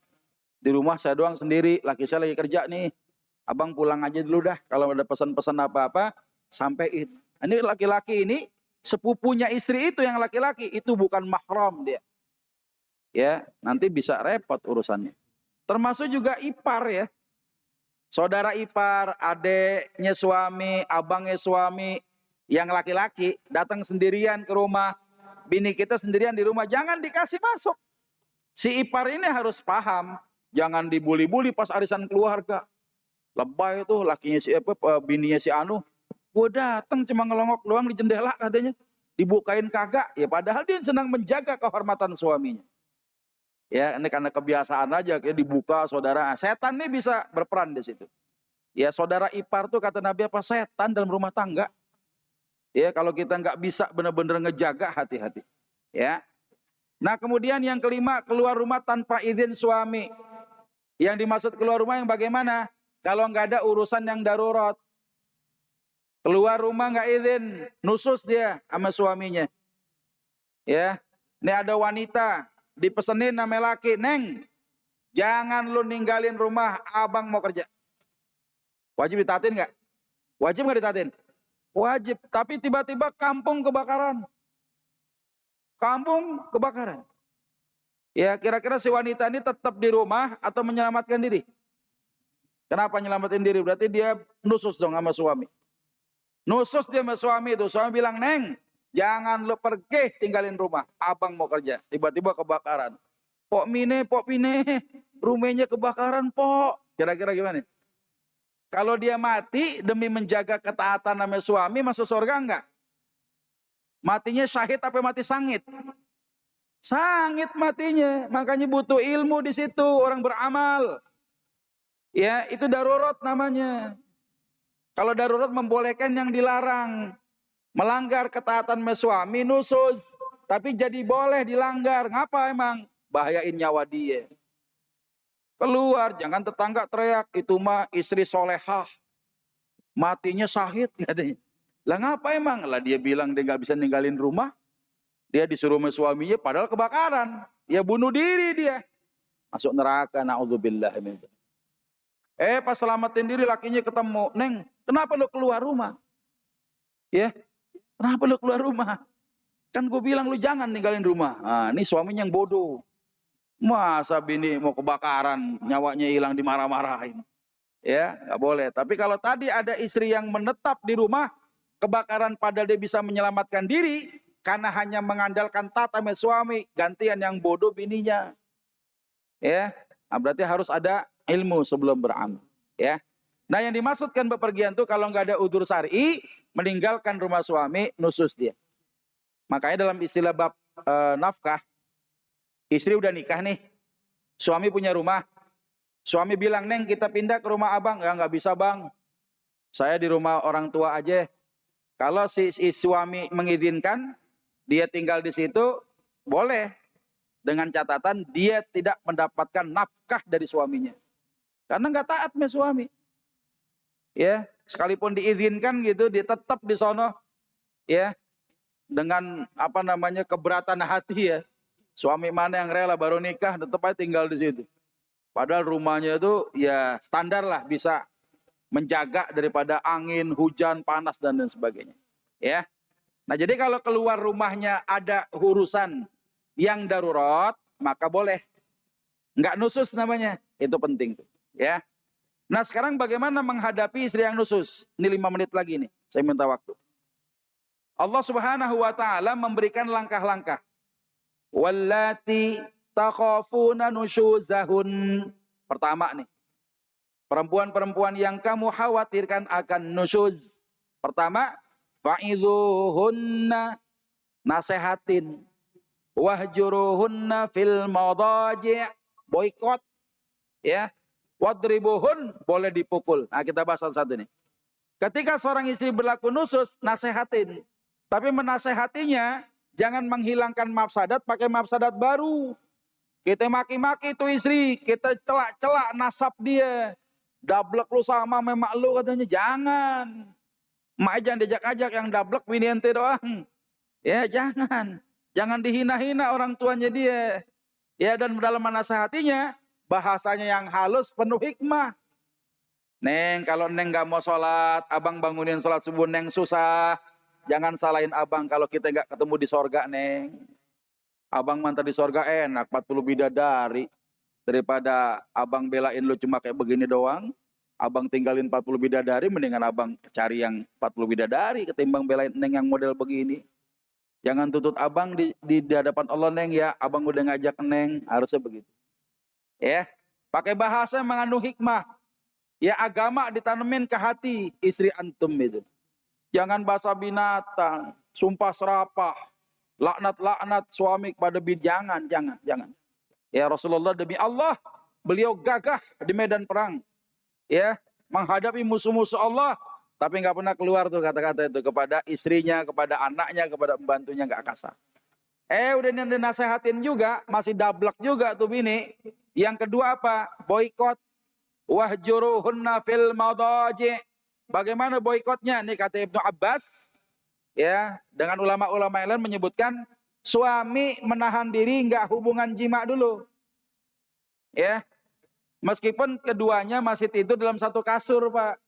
Di rumah saya doang sendiri, laki saya lagi kerja nih. Abang pulang aja dulu dah. Kalau ada pesan-pesan apa-apa, sampein. Ini laki-laki ini, sepupunya istri itu yang laki-laki, itu bukan mahram dia. Ya, nanti bisa repot urusannya. Termasuk juga ipar, ya. Saudara ipar, adeknya suami, abangnya suami, yang laki-laki datang sendirian ke rumah, bini kita sendirian di rumah, jangan dikasih masuk. Si ipar ini harus paham, jangan dibuli-buli pas arisan keluarga. Lebay itu lakinya si bininya si Anu, gue datang cuma ngelongok doang di jendela katanya, dibukain kagak, ya padahal dia senang menjaga kehormatan suaminya. Ya, ini karena kebiasaan aja, kayak dibuka saudara. Setan nih bisa berperan di situ. Ya, saudara ipar tuh kata Nabi apa? Setan dalam rumah tangga. Ya, kalau kita nggak bisa benar-benar ngejaga, hati-hati. Ya. Nah, kemudian yang kelima, keluar rumah tanpa izin suami. Yang dimaksud keluar rumah yang bagaimana? Kalau nggak ada urusan yang darurat. Keluar rumah nggak izin, nusus dia sama suaminya. Ya, ini ada wanita dipesenin sama laki, Neng, jangan lu ninggalin rumah, abang mau kerja. Wajib ditatin nggak? Wajib nggak ditatin? Wajib. Tapi tiba-tiba kampung kebakaran. Kampung kebakaran. Ya, kira-kira si wanita ini tetap di rumah atau menyelamatkan diri? Kenapa nyelamatin diri? Berarti dia nusus dong sama suami. Nusus dia sama suami itu. Suami bilang, Neng, jangan lo pergi tinggalin rumah. Abang mau kerja. Tiba-tiba kebakaran. Pok mine, rumahnya kebakaran, pok. Kira-kira gimana? Kalau dia mati demi menjaga ketaatan sama suami, masuk surga enggak? Matinya syahid apa mati sangit? Sangit matinya. Makanya butuh ilmu di situ. Orang beramal. Ya, itu darurat namanya. Kalau darurat membolehkan yang dilarang. Melanggar ketaatan suami, nusus. Tapi jadi boleh dilanggar. Ngapa emang? Bahayain nyawa dia. Keluar, jangan tetangga teriak. Itu mah istri solehah. Matinya syahid katanya. Lah ngapa emang? Lah dia bilang dia gak bisa ninggalin rumah. Dia disuruh sama suaminya padahal kebakaran. Ya bunuh diri dia. Masuk neraka, na'udzubillah. Pas selamatin diri lakinya ketemu. Neng, kenapa lo keluar rumah? Ya, kenapa lo keluar rumah? Kan gue bilang lu jangan ninggalin rumah. Nah, ini suaminya yang bodoh. Masa bini mau kebakaran, nyawanya hilang dimarah-marahin. Ya, nggak boleh. Tapi kalau tadi ada istri yang menetap di rumah, kebakaran padahal dia bisa menyelamatkan diri, karena hanya mengandalkan tata suami, gantian yang bodoh bininya. Ya, nah, berarti harus ada ilmu sebelum beramal. Ya. Nah, yang dimaksudkan bepergian itu kalau nggak ada udzur syar'i, meninggalkan rumah suami, nusus dia. Makanya dalam istilah bab nafkah, istri udah nikah nih, suami punya rumah, suami bilang, Neng kita pindah ke rumah abang, ya nggak bisa bang, saya di rumah orang tua aja. Kalau si suami mengizinkan, dia tinggal di situ, boleh, dengan catatan dia tidak mendapatkan nafkah dari suaminya, karena nggak taat sama suami. Ya, sekalipun diizinkan gitu, dia tetap di sono, ya, dengan apa namanya keberatan hati ya. Suami mana yang rela baru nikah tetap aja tinggal di situ. Padahal rumahnya itu ya standar lah, bisa menjaga daripada angin, hujan, panas dan lain sebagainya. Ya. Nah, jadi kalau keluar rumahnya ada urusan yang darurat, maka boleh. Enggak nusus namanya. Itu penting tuh, ya. Nah, sekarang bagaimana menghadapi istri yang nusus? Ini 5 menit lagi nih, saya minta waktu. Allah Subhanahu wa taala memberikan langkah-langkah. Wallati takhafuna nusyuzahun. Pertama nih. Perempuan-perempuan yang kamu khawatirkan akan nusyuz. Pertama, fa'idhuhunna, nasehatin. Wahjuruhunna fil madaji', boikot. Ya. Wadribuhun, boleh dipukul. Nah, kita bahas satu-satu nih. Ketika seorang istri berlaku nusus, nasehatin. Tapi menasehatinya, jangan menghilangkan mafsadat, pakai mafsadat baru. Kita maki-maki itu istri, kita celak-celak nasab dia. Dablek lu sama memak lu katanya, jangan. Mak jangan diajak-ajak yang dablek bini ente doang. Ya, jangan. Jangan dihina-hina orang tuanya dia. Ya, dan dalam menasehatinya, bahasanya yang halus, penuh hikmah. Neng, kalau Neng gak mau sholat, abang bangunin sholat subuh, Neng susah. Jangan salahin abang kalau kita gak ketemu di sorga, Neng. Abang mantar di sorga enak, 40 bidadari. Daripada abang belain lu cuma kayak begini doang, abang tinggalin 40 bidadari, mendingan abang cari yang 40 bidadari ketimbang belain Neng yang model begini. Jangan tutut abang di hadapan Allah, Neng, ya. Abang udah ngajak Neng, harusnya begitu. Ya, pakai bahasa yang mengandung hikmah. Ya, agama ditanemin ke hati istri antum itu. Jangan bahasa binatang, sumpah serapah, laknat-laknat suami kepada jangan. Ya Rasulullah demi Allah, beliau gagah di medan perang. Ya, menghadapi musuh-musuh Allah, tapi nggak pernah keluar tuh kata-kata itu kepada istrinya, kepada anaknya, kepada pembantunya, nggak kasar. Udah dinasehatin juga, masih dablek juga tuh bini. Yang kedua apa? Boikot. Wahjuruhunna fil madaji. Bagaimana boikotnya? Nih kata Ibnu Abbas, ya, dengan ulama-ulama yang lain menyebutkan suami menahan diri nggak hubungan jima dulu. Ya, meskipun keduanya masih tidur dalam satu kasur, Pak.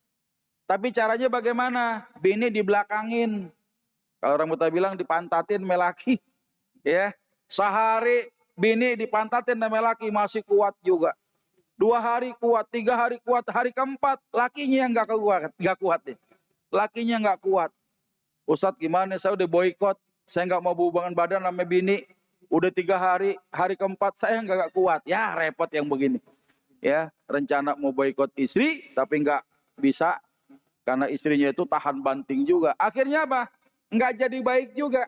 Tapi caranya bagaimana? Bini dibelakangin. Kalau orang Buta bilang dipantatin melaki. Ya, sehari bini dipantatin sama laki masih kuat juga. 2 hari kuat, 3 hari kuat, hari keempat lakinya yang nggak kuat nih. Lakinya nggak kuat. Ustadz gimana? Saya udah boikot, saya nggak mau hubungan badan sama bini. Udah 3 hari, hari keempat saya nggak kuat. Ya repot yang begini. Ya, rencana mau boikot istri, tapi nggak bisa karena istrinya itu tahan banting juga. Akhirnya apa? Nggak jadi baik juga.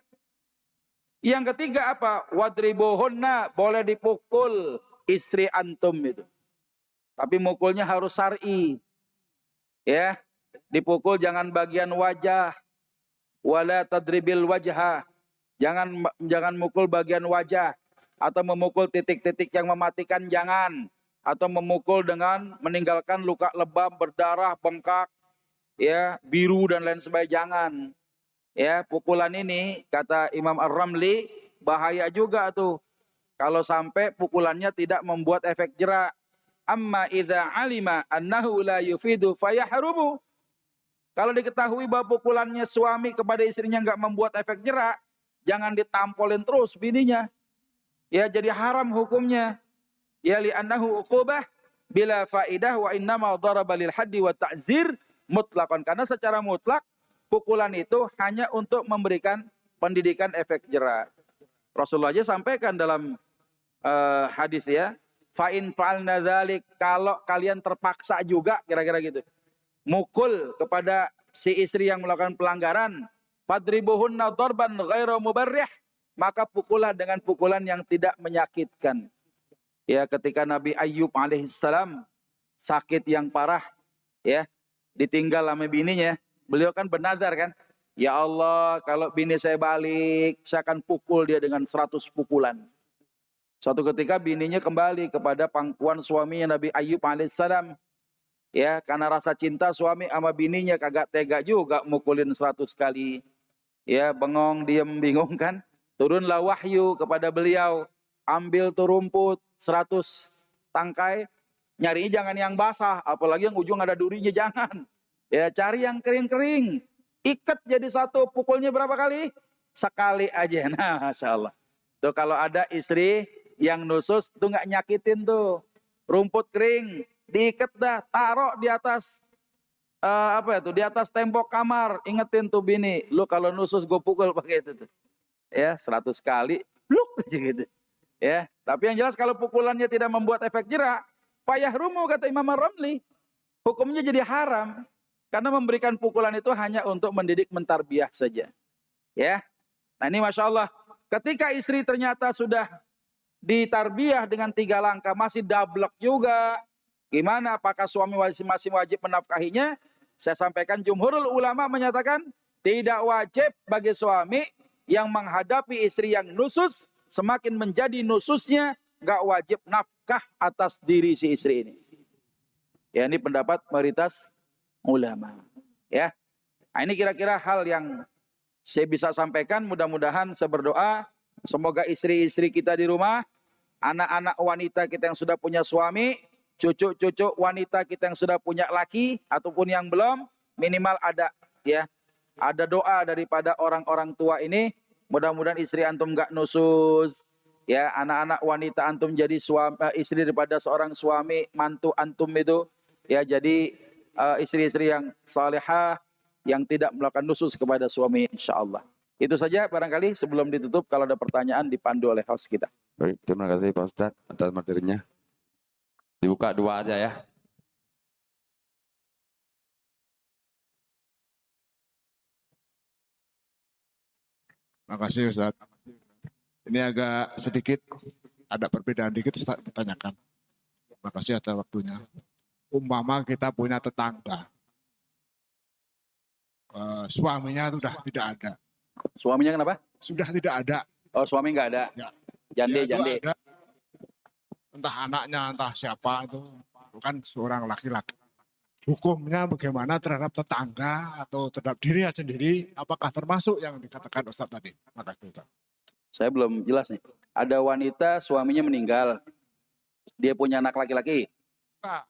Yang ketiga apa? Wadribuhunna, boleh dipukul istri antum itu. Tapi mukulnya harus syar'i. Ya, dipukul jangan bagian wajah. Wala tadribil wajha. Jangan mukul bagian wajah atau memukul titik-titik yang mematikan, jangan. Atau memukul dengan meninggalkan luka lebam, berdarah, bengkak, ya, biru dan lain sebagainya, jangan. Ya, pukulan ini kata Imam Ar-Ramli bahaya juga tuh. Kalau sampai pukulannya tidak membuat efek jerak. Amma idza alima annahu la yufidu fayahrumu. Kalau diketahui bahwa pukulannya suami kepada istrinya enggak membuat efek jerak, jangan ditampolin terus bininya. Ya, jadi haram hukumnya. Ya li'annahu uqubah bila faidah wa innama daraba lil haddi wa ta'zir mutlaqan. Karena secara mutlak pukulan itu hanya untuk memberikan pendidikan efek jerak. Rasulullah aja sampaikan dalam hadis ya, fa in fa'alna dzalik, kalau kalian terpaksa juga kira-kira gitu mukul kepada si istri yang melakukan pelanggaran, fadribuhunna darban ghairu mubarrih, maka pukullah dengan pukulan yang tidak menyakitkan. Ya, ketika Nabi Ayyub alaihissalam sakit yang parah, ya, ditinggal sama bininya, beliau kan bernazar kan, ya Allah, kalau bini saya balik, saya akan pukul dia dengan 100 pukulan. Suatu ketika bininya kembali kepada pangkuan suaminya Nabi Ayyub alaihissalam. Ya, karena rasa cinta suami sama bininya kagak tega juga mukulin 100 kali. Ya, bengong, diem, bingung kan. Turunlah wahyu kepada beliau. Ambil tuh rumput 100 tangkai. Nyarinya jangan yang basah, apalagi yang ujung ada durinya, jangan. Ya, cari yang kering-kering. Ikat jadi satu, pukulnya berapa kali? Sekali aja. Nah, Masya Allah. Tuh kalau ada istri yang nusus tuh nggak nyakitin tuh, rumput kering diikat dah, taruh di atas di atas tembok kamar, ingetin tuh bini, lu kalau nusus gue pukul pakai itu tuh, ya 100 kali, bluk aja gitu, ya. Tapi yang jelas kalau pukulannya tidak membuat efek jerak, fayahrumu kata Imam Ar-Ramli, hukumnya jadi haram, karena memberikan pukulan itu hanya untuk mendidik, mentarbiah saja, ya. Nah ini Masya Allah, ketika istri ternyata sudah ditarbiyah dengan 3 langkah masih dablek juga, gimana? Apakah suami masih wajib menafkahinya? Saya sampaikan jumhurul ulama menyatakan tidak wajib bagi suami yang menghadapi istri yang nusus, semakin menjadi nususnya gak wajib nafkah atas diri si istri ini. Ya, ini pendapat mayoritas ulama. Ya, nah, ini kira-kira hal yang saya bisa sampaikan. Mudah-mudahan saya berdoa semoga istri-istri kita di rumah, anak-anak wanita kita yang sudah punya suami, cucu-cucu wanita kita yang sudah punya laki ataupun yang belum, minimal ada, ya, ada doa daripada orang-orang tua ini. Mudah-mudahan istri antum gak nusus, ya, anak-anak wanita antum jadi istri daripada seorang suami, mantu antum itu, ya, jadi istri-istri yang salihah, yang tidak melakukan nusus kepada suami, insyaallah. Itu saja barangkali, sebelum ditutup kalau ada pertanyaan dipandu oleh host kita. Baik, terima kasih Pak Ustadz atas materinya. Dibuka 2 aja ya. Terima kasih Ustadz. Ini agak sedikit ada perbedaan dikit Ustaz ditanyakan. Terima kasih atas waktunya. Umpama kita punya tetangga, suaminya sudah tidak ada. Suaminya kenapa? Sudah tidak ada. Oh, suami nggak ada. Ya. Jande, Dia itu jande. ada, entah anaknya, entah siapa itu bukan seorang laki-laki. Hukumnya bagaimana terhadap tetangga atau terhadap dirinya sendiri? Apakah termasuk yang dikatakan Ustaz tadi? Terima kasih Ustaz. Saya belum jelas nih. Ada wanita suaminya meninggal. Dia punya anak laki-laki, Nah,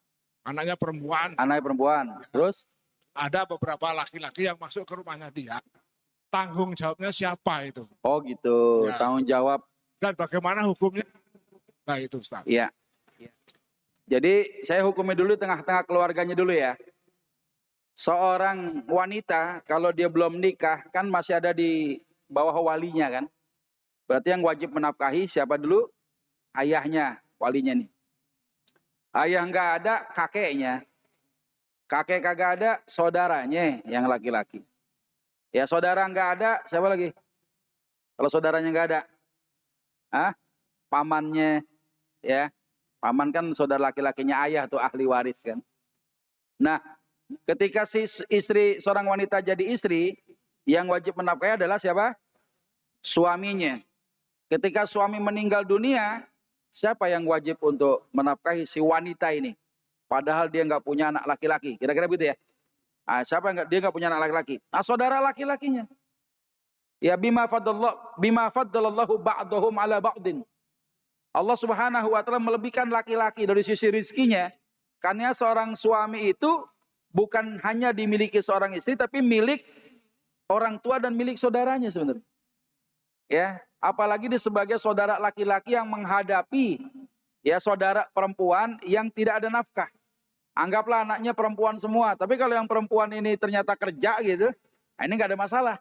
anaknya perempuan, anaknya perempuan. Terus ada beberapa laki-laki yang masuk ke rumahnya dia. Tanggung jawabnya siapa itu? oh gitu, Ya. tanggung jawab. Dan bagaimana hukumnya? Nah itu Ustaz. Iya. Jadi saya hukumi dulu tengah-tengah keluarganya dulu ya. Seorang wanita kalau dia belum nikah kan masih ada di bawah walinya kan. Berarti yang wajib menafkahi siapa dulu? Ayahnya, walinya nih. Ayah nggak ada, kakeknya. Kakek kagak ada, saudaranya yang laki-laki. Ya saudara nggak ada, siapa lagi? Kalau saudaranya nggak ada, pamannya, ya. Paman kan saudara laki-lakinya ayah tuh ahli waris kan. Nah, ketika si istri, seorang wanita jadi istri, yang wajib menafkahi adalah siapa? Suaminya. Ketika suami meninggal dunia, siapa yang wajib untuk menafkahi si wanita ini? Padahal dia nggak punya anak laki-laki. Kira-kira begitu ya? Nah, siapa yang dia nggak punya anak laki-laki? Nah, saudara laki-lakinya. Ya bima faddalallahu ba'dahum ala ba'din. Allah Subhanahu wa taala melebihkan laki-laki dari sisi rizkinya. Karena seorang suami itu bukan hanya dimiliki seorang istri tapi milik orang tua dan milik saudaranya sebenarnya. Ya, apalagi dia sebagai saudara laki-laki yang menghadapi ya saudara perempuan yang tidak ada nafkah. Anggaplah anaknya perempuan semua, tapi kalau yang perempuan ini ternyata kerja gitu, nah ini nggak ada masalah.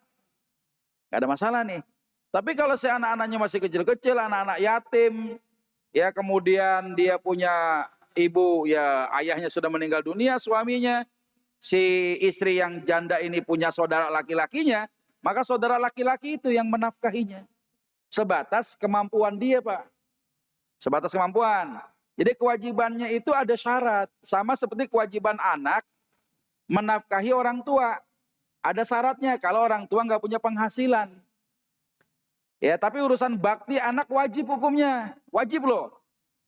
Nggak ada masalah nih. Tapi kalau si anak-anaknya masih kecil-kecil, anak-anak yatim, ya kemudian dia punya ibu, ya ayahnya sudah meninggal dunia, suaminya, si istri yang janda ini punya saudara laki-lakinya, maka saudara laki-laki itu yang menafkahinya. Sebatas kemampuan dia, Pak. Sebatas kemampuan. Jadi kewajibannya itu ada syarat. Sama seperti kewajiban anak menafkahi orang tua. Ada syaratnya kalau orang tua nggak punya penghasilan. Ya, tapi urusan bakti anak wajib hukumnya. Wajib loh.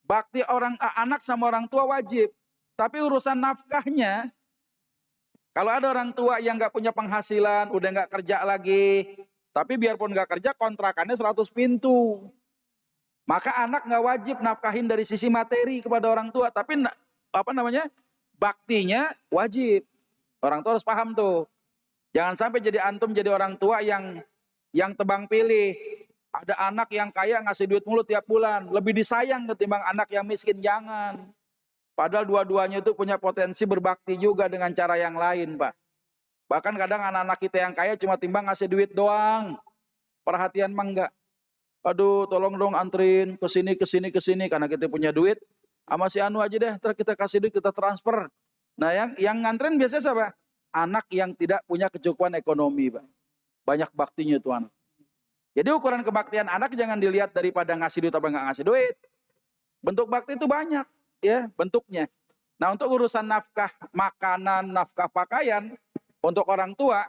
Bakti anak sama orang tua wajib. Tapi urusan nafkahnya, kalau ada orang tua yang nggak punya penghasilan, udah nggak kerja lagi, tapi biarpun nggak kerja, kontrakannya 100 pintu. Maka anak nggak wajib nafkahin dari sisi materi kepada orang tua, tapi baktinya wajib. Orang tua harus paham tuh. Jangan sampai jadi antum jadi orang tua yang tebang pilih. Ada anak yang kaya ngasih duit mulu tiap bulan, lebih disayang ketimbang anak yang miskin, jangan. Padahal dua-duanya itu punya potensi berbakti juga dengan cara yang lain, Pak. Bahkan kadang anak-anak kita yang kaya cuma timbang ngasih duit doang. Perhatian mah enggak. Aduh, tolong dong anterin ke sini karena kita punya duit. Sama si Anu aja deh, ntar kita kasih duit, kita transfer. Nah, yang nganterin biasanya siapa? Anak yang tidak punya kecukupan ekonomi, Pak. Banyak baktinya itu anak. Jadi ukuran kebaktian anak jangan dilihat daripada ngasih duit apa enggak ngasih duit. Bentuk bakti itu banyak, ya, bentuknya. Nah, untuk urusan nafkah makanan, nafkah pakaian untuk orang tua,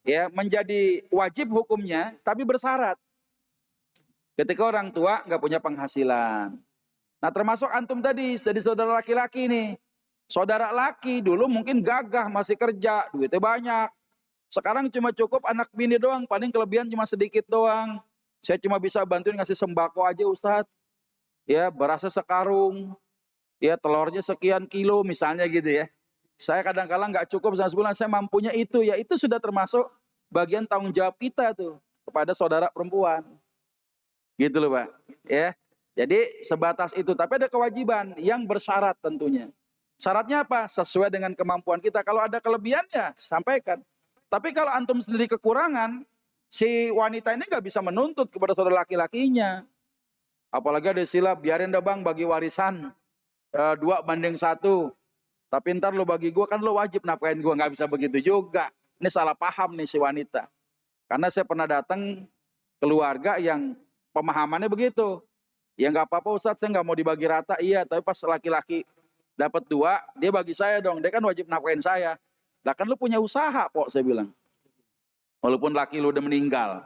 ya, menjadi wajib hukumnya, tapi bersyarat. Ketika orang tua nggak punya penghasilan. Nah, termasuk antum tadi, jadi saudara laki-laki nih. Saudara laki dulu mungkin gagah, masih kerja, duitnya banyak. Sekarang cuma cukup anak bini doang, paling kelebihan cuma sedikit doang. Saya cuma bisa bantuin ngasih sembako aja Ustadz. Ya, berasnya sekarung. Ya, telurnya sekian kilo misalnya gitu ya. Saya kadang-kadang nggak cukup sebulan, saya mampunya itu. Ya, itu sudah termasuk bagian tanggung jawab kita tuh kepada saudara perempuan. Gitu loh, Pak. Ya. Jadi sebatas itu, tapi ada kewajiban yang bersyarat tentunya. Syaratnya apa? Sesuai dengan kemampuan kita. Kalau ada kelebihannya, sampaikan. Tapi kalau antum sendiri kekurangan, si wanita ini nggak bisa menuntut kepada saudara laki-lakinya. Apalagi ada istilah, biarin deh bang bagi warisan 2:1. Tapi ntar lo bagi gue, kan lo wajib nafkahin gue. Nggak bisa begitu juga. Ini salah paham nih si wanita. Karena saya pernah datang keluarga yang pemahamannya begitu. Ya nggak apa-apa Ustadz, saya nggak mau dibagi rata. Iya, tapi pas laki-laki dapat 2, dia bagi saya dong. Dia kan wajib nafkahin saya. Lah kan lu punya usaha, Pok, saya bilang. Walaupun laki lu udah meninggal,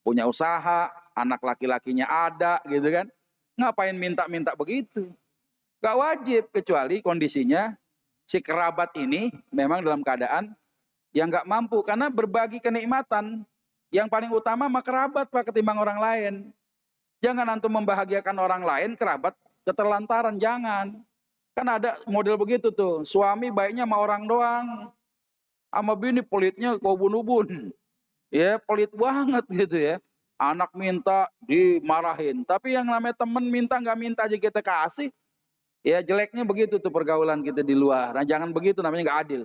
punya usaha, anak laki-lakinya ada gitu kan. Ngapain minta-minta begitu? Gak wajib, kecuali kondisinya si kerabat ini memang dalam keadaan yang gak mampu. Karena berbagi kenikmatan yang paling utama sama kerabat Pak ketimbang orang lain. Jangan antum membahagiakan orang lain, kerabat keterlantaran, jangan. Kan ada model begitu tuh, suami baiknya sama orang doang, sama bini pelitnya ubun-ubun. Ya pelit banget gitu ya. Anak minta dimarahin, tapi yang namanya temen minta nggak minta aja kita kasih. Ya jeleknya begitu tuh pergaulan kita di luar. Nah jangan begitu, namanya nggak adil.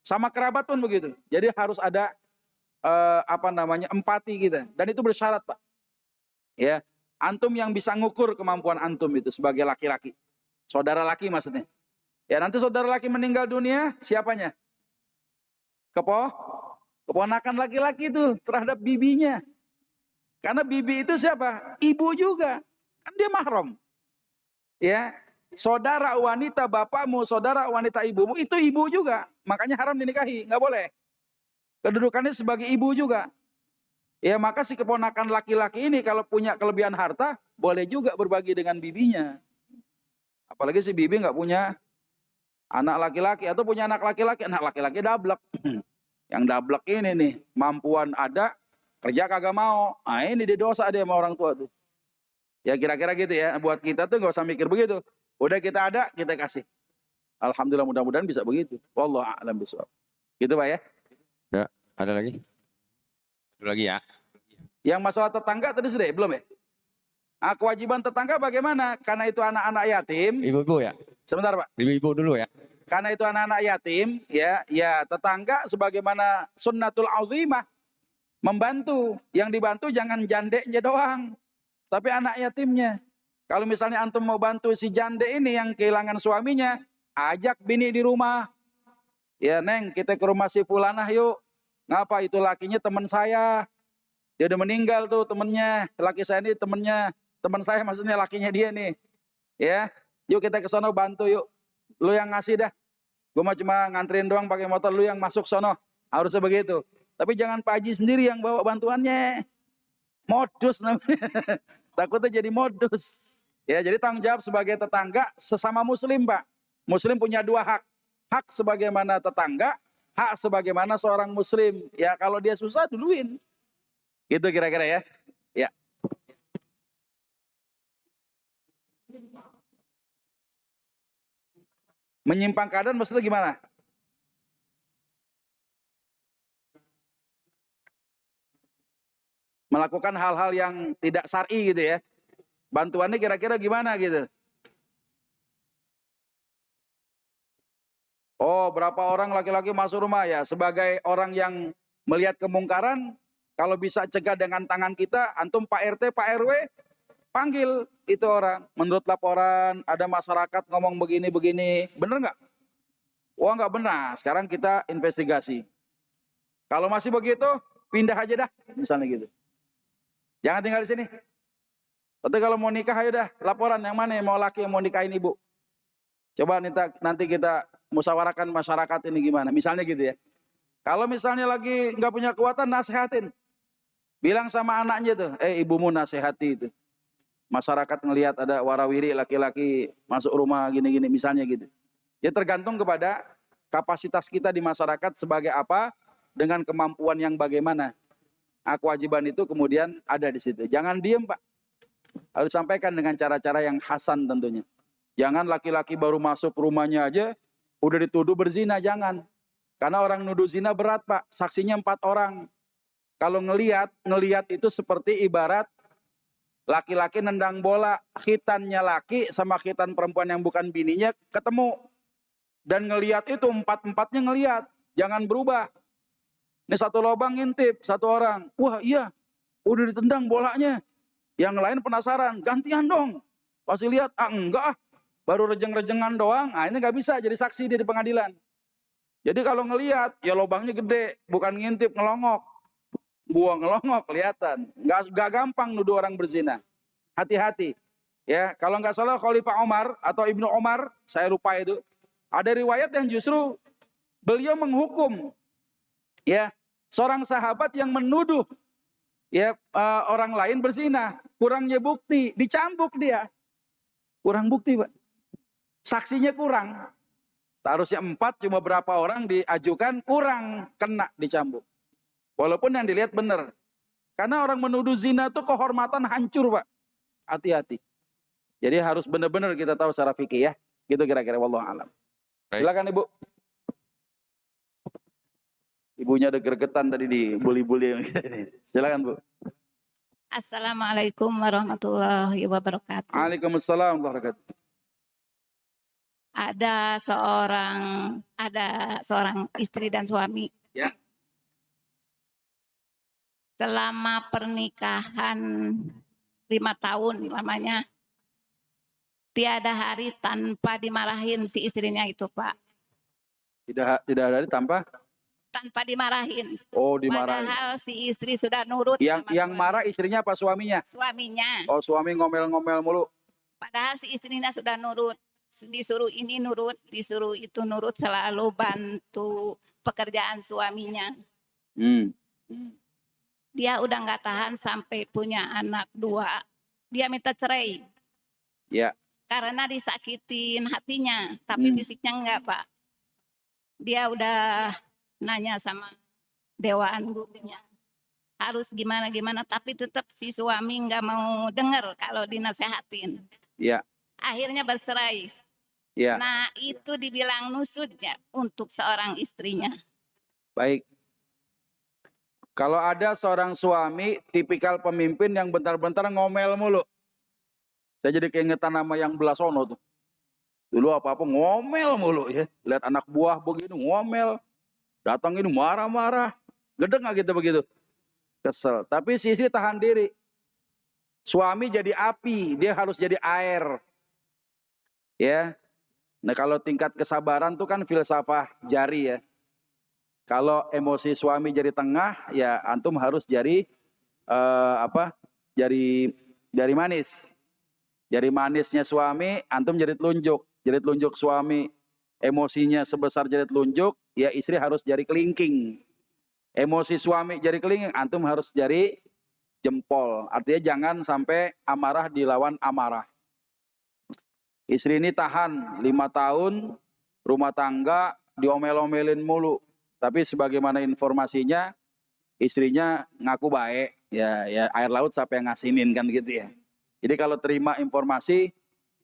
Sama kerabat pun begitu. Jadi harus ada empati kita. Dan itu bersyarat Pak. Ya, antum yang bisa ngukur kemampuan antum itu sebagai laki-laki. Saudara laki maksudnya. Ya nanti saudara laki meninggal dunia, siapanya? Keponakan laki-laki itu terhadap bibinya. Karena bibi itu siapa? Ibu juga. Kan dia mahram. Ya, saudara wanita bapakmu, saudara wanita ibumu, itu ibu juga. Makanya haram dinikahi, nggak boleh. Kedudukannya sebagai ibu juga. Ya maka si keponakan laki-laki ini kalau punya kelebihan harta, boleh juga berbagi dengan bibinya. Apalagi si bibi nggak punya anak laki-laki, atau punya anak laki-laki dablek. Yang dablek ini nih, mampuan ada, kerja kagak mau. Nah ini dia dosa dia sama orang tua tuh. Ya kira-kira gitu ya, buat kita tuh nggak usah mikir begitu. Udah kita ada, kita kasih. Alhamdulillah, mudah-mudahan bisa begitu. Wallahu a'lam bishawab. Gitu Pak ya. Ya, ada lagi? Ada lagi ya? Yang masalah tetangga tadi sudah ya? Belum ya? Nah, kewajiban tetangga bagaimana? Karena itu anak-anak yatim. Ibu-ibu ya? Sebentar Pak. Ibu-ibu dulu ya? Karena itu anak-anak yatim, ya tetangga sebagaimana sunnatul azimah. Membantu. Yang dibantu jangan jandeknya doang. Tapi anak yatimnya. Kalau misalnya antum mau bantu si jande ini yang kehilangan suaminya, ajak bini di rumah. Ya Neng, kita ke rumah si fulanah yuk. Ngapa? Itu lakinya teman saya. Dia udah meninggal tuh temennya. Laki saya ini temennya. Teman saya maksudnya lakinya dia nih. Ya, yuk kita ke sono bantu yuk. Lu yang ngasih dah. Gue cuma nganterin doang pakai motor, lu yang masuk sono. Harusnya begitu. Tapi jangan Pak Haji sendiri yang bawa bantuannya. Modus namanya. Takutnya jadi modus. Ya, jadi tanggung jawab sebagai tetangga sesama muslim, Pak. Muslim punya 2 hak. Hak sebagaimana tetangga, hak sebagaimana seorang muslim. Ya, kalau dia susah duluin. Gitu kira-kira ya. Ya. Menyimpang keadaan maksudnya gimana? Melakukan hal-hal yang tidak syar'i gitu ya. Bantuannya kira-kira gimana gitu. Oh, berapa orang laki-laki masuk rumah ya. Sebagai orang yang melihat kemungkaran, kalau bisa cegah dengan tangan kita, antum Pak RT, Pak RW, panggil itu orang. Menurut laporan, ada masyarakat ngomong begini-begini. Bener nggak? Wah nggak benar. Sekarang kita investigasi. Kalau masih begitu, pindah aja dah. Misalnya gitu. Jangan tinggal di sini. Tapi kalau mau nikah, ayo dah laporan yang mana yang mau laki yang mau nikahin ibu. Coba nanti kita musyawarahkan masyarakat ini gimana. Misalnya gitu ya. Kalau misalnya lagi nggak punya kekuatan, nasihatin. Bilang sama anaknya tuh, ibumu nasihati itu. Masyarakat ngelihat ada warawiri laki-laki masuk rumah gini-gini misalnya gitu. Ya tergantung kepada kapasitas kita di masyarakat sebagai apa, dengan kemampuan yang bagaimana. Nah, kewajiban itu kemudian ada di situ. Jangan diem Pak. Harus sampaikan dengan cara-cara yang hasan tentunya. Jangan laki-laki baru masuk rumahnya aja udah dituduh berzina, jangan. Karena orang nuduh zina berat Pak, saksinya 4 orang. Kalau ngelihat itu seperti ibarat laki-laki nendang bola, khitannya laki sama khitan perempuan yang bukan bininya ketemu. Dan ngelihat itu 4-4-nya ngelihat, jangan berubah. Ini 1 lubang ngintip, 1 orang. Wah iya, udah ditendang bolanya. Yang lain penasaran, gantian dong. Pasti lihat, enggak, baru rejeng-rejengan doang. Ini nggak bisa jadi saksi dia di pengadilan. Jadi kalau ngelihat, ya lubangnya gede, bukan ngintip, ngelongok. Buang ngelongok kelihatan. Nggak gampang nuduh orang berzina. Hati-hati. Ya, kalau nggak salah Khalifah Omar atau Ibnu Omar, saya lupa itu. Ada riwayat yang justru beliau menghukum ya seorang sahabat yang menuduh ya orang lain berzina, kurangnya bukti, dicambuk dia. Kurang bukti, Pak. Saksinya kurang. Harusnya 4, cuma berapa orang diajukan, kurang, kena dicambuk. Walaupun yang dilihat benar. Karena orang menuduh zina itu kehormatan hancur, Pak. Hati-hati. Jadi harus benar-benar kita tahu secara fikih ya. Gitu kira-kira, wallahu alam. Baik. Silakan Ibu. Ibunya ada gregetan tadi dibully-bully. Silakan Bu. Assalamualaikum warahmatullahi wabarakatuh. Waalaikumsalam warahmatullahi wabarakatuh. Ada seorang istri dan suami. Ya. Selama pernikahan 5 tahun lamanya, tiada hari tanpa dimarahin si istrinya itu, Pak. Tidak ada tanpa Tanpa dimarahin. dimarahin. Padahal si istri sudah nurut. Yang sama suami. marah istrinya apa suaminya? Suaminya. Oh, suami ngomel-ngomel mulu. Padahal si istrinya sudah nurut. Disuruh ini nurut, disuruh itu nurut, selalu bantu pekerjaan suaminya. Dia udah nggak tahan sampai punya anak 2. Dia minta cerai. Ya. Karena disakitin hatinya, tapi fisiknya enggak, Pak. Dia udah nanya sama dewan gurunya. Harus gimana-gimana, tapi tetap si suami nggak mau dengar kalau dinasehatin. Ya. Akhirnya bercerai. Ya. Nah, itu dibilang nusutnya untuk seorang istrinya. Baik. Kalau ada seorang suami tipikal pemimpin yang bentar-bentar ngomel mulu. Saya jadi keingetan nama yang belah sono tuh. Dulu apa-apa ngomel mulu ya. Lihat anak buah begini ngomel. Datang ini marah-marah. Gedeng nggak gitu begitu? Kesel. Tapi si istri tahan diri. Suami jadi api, dia harus jadi air. Ya. Nah kalau tingkat kesabaran tuh kan filsafah jari ya. Kalau emosi suami jadi tengah, ya antum harus jari jari manis. Jari manisnya suami, antum jari telunjuk. Jari telunjuk suami, emosinya sebesar jari telunjuk, ya istri harus jari kelingking. Emosi suami jari kelingking, antum harus jari jempol. Artinya jangan sampai amarah dilawan amarah. Istri ini tahan 5 tahun, rumah tangga diomel-omelin mulu. Tapi sebagaimana informasinya, istrinya ngaku baik. Ya air laut siapa yang ngasinin kan gitu ya. Jadi kalau terima informasi,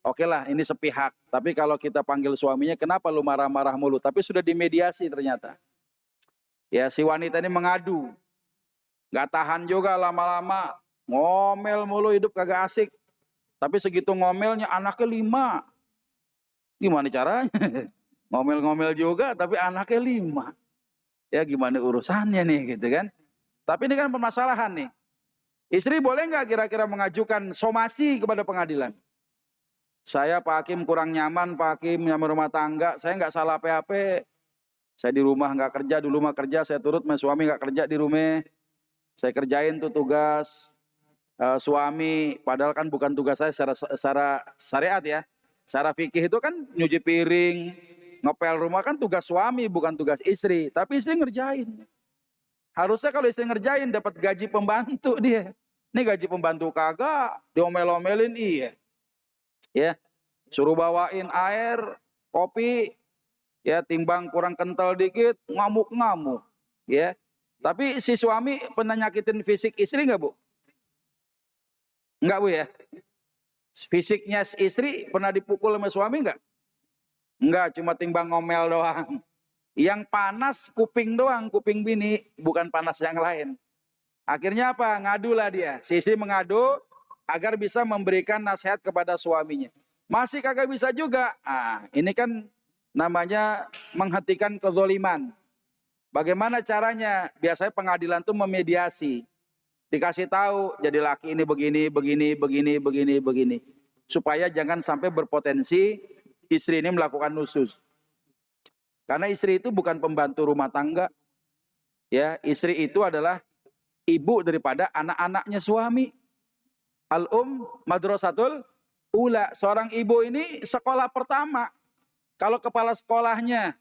oke lah ini sepihak. Tapi kalau kita panggil suaminya, kenapa lu marah-marah mulu? Tapi sudah dimediasi ternyata. Ya si wanita ini mengadu. Gak tahan juga lama-lama. Ngomel mulu, hidup kagak asik. Tapi segitu ngomelnya anaknya 5. Gimana caranya? Ngomel-ngomel juga tapi anaknya 5. Ya gimana urusannya nih gitu kan. Tapi ini kan permasalahan nih. Istri boleh nggak kira-kira mengajukan somasi kepada pengadilan? Saya Pak Hakim kurang nyaman, Pak Hakim nyaman rumah tangga, saya nggak salah apa-apa. Saya di rumah nggak kerja, dulu mah kerja, saya turut, suami nggak kerja di rumah. Saya kerjain tuh tugas suami, padahal kan bukan tugas saya secara syariat ya. Secara fikih itu kan nyuci piring, ngepel rumah kan tugas suami, bukan tugas istri. Tapi istri ngerjain. Harusnya kalau istri ngerjain dapat gaji pembantu dia. Ini gaji pembantu kagak, diomel-omelin iya. Ya, suruh bawain air, kopi, ya timbang kurang kental dikit, ngamuk-ngamuk. Ya, tapi si suami pernah nyakitin fisik istri nggak Bu? Enggak Bu ya? Fisiknya istri pernah dipukul sama suami nggak? Enggak, cuma timbang ngomel doang. Yang panas kuping doang, kuping bini, bukan panas yang lain. Akhirnya apa? Ngadulah dia. Si istri mengadu agar bisa memberikan nasihat kepada suaminya. Masih kagak bisa juga. Ini kan namanya menghentikan kezoliman. Bagaimana caranya? Biasanya pengadilan tuh memediasi. Dikasih tahu, jadi laki ini begini. Supaya jangan sampai berpotensi istri ini melakukan nusyuz. Karena istri itu bukan pembantu rumah tangga. Ya, istri itu adalah ibu daripada anak-anaknya suami. Al-um madrasatul ula. Seorang ibu ini sekolah pertama. Kalau kepala sekolahnya,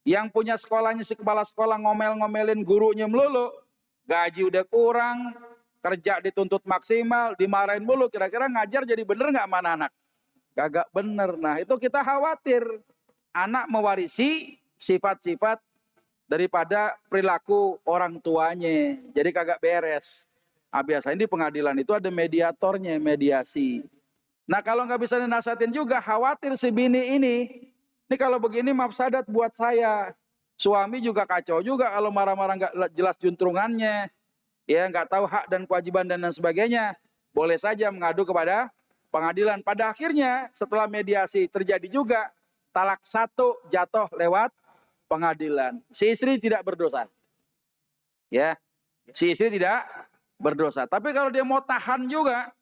yang punya sekolahnya si kepala sekolah ngomel-ngomelin gurunya melulu, gaji udah kurang, kerja dituntut maksimal, dimarahin mulu, kira-kira ngajar jadi bener nggak mana anak? Kagak bener. Nah itu kita khawatir anak mewarisi sifat-sifat daripada perilaku orang tuanya, jadi kagak beres. Nah, biasanya di pengadilan itu ada mediatornya, mediasi. Nah kalau nggak bisa dinasihatin juga, khawatir si bini ini kalau begini mafsadat buat saya. Suami juga kacau juga kalau marah-marah nggak jelas juntrungannya, ya nggak tahu hak dan kewajiban dan lain sebagainya. Boleh saja mengadu kepada pengadilan. Pada akhirnya setelah mediasi terjadi juga talak satu jatuh lewat pengadilan. Si istri tidak berdosa. Ya, si istri tidak berdosa. Tapi kalau dia mau tahan juga,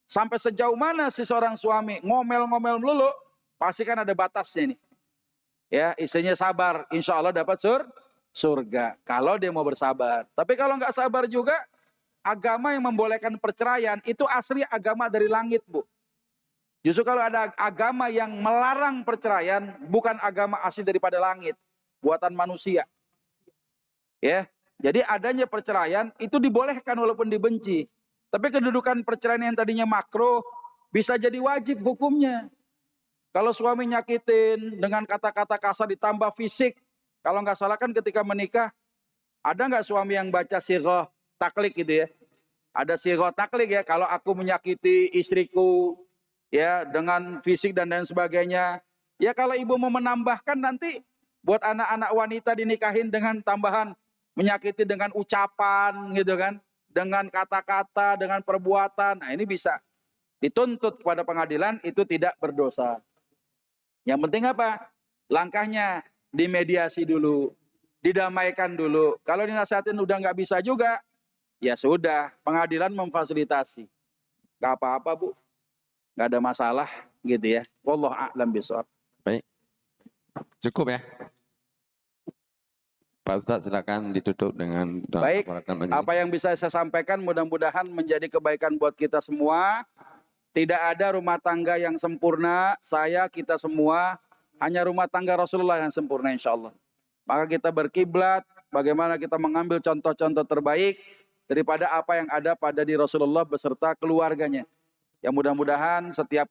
sampai sejauh mana si seorang suami ngomel-ngomel melulu, pasti kan ada batasnya nih. Ya, istrinya sabar, insya Allah dapat surga. Kalau dia mau bersabar. Tapi kalau nggak sabar juga, agama yang membolehkan perceraian itu asli agama dari langit, Bu. Justru kalau ada agama yang melarang perceraian, bukan agama asli daripada langit, buatan manusia. Ya, jadi adanya perceraian itu dibolehkan walaupun dibenci. Tapi kedudukan perceraian yang tadinya makruh bisa jadi wajib hukumnya. Kalau suami nyakitin dengan kata-kata kasar ditambah fisik, kalau nggak salah kan ketika menikah, ada nggak suami yang baca sirah taklik gitu ya? Ada sirah taklik ya, kalau aku menyakiti istriku ya dengan fisik dan lain sebagainya. Ya kalau ibu mau menambahkan nanti buat anak-anak wanita dinikahin dengan tambahan menyakiti dengan ucapan gitu kan, dengan kata-kata, dengan perbuatan. Nah ini bisa dituntut kepada pengadilan, itu tidak berdosa. Yang penting apa? Langkahnya dimediasi dulu, didamaikan dulu. Kalau dinasihatin udah nggak bisa juga, ya sudah, pengadilan memfasilitasi. Gak apa-apa Bu, nggak ada masalah gitu ya. Wallahu a'lam bishawab. Baik. Cukup ya. Pak Ustadz silakan ditutup dengan doa Baik, kafaratul majelis. apa yang bisa saya sampaikan mudah-mudahan menjadi kebaikan buat kita semua. Tidak ada rumah tangga yang sempurna, kita semua, hanya rumah tangga Rasulullah yang sempurna insya Allah. Maka kita berkiblat, bagaimana kita mengambil contoh-contoh terbaik daripada apa yang ada pada di Rasulullah beserta keluarganya. Yang mudah-mudahan setiap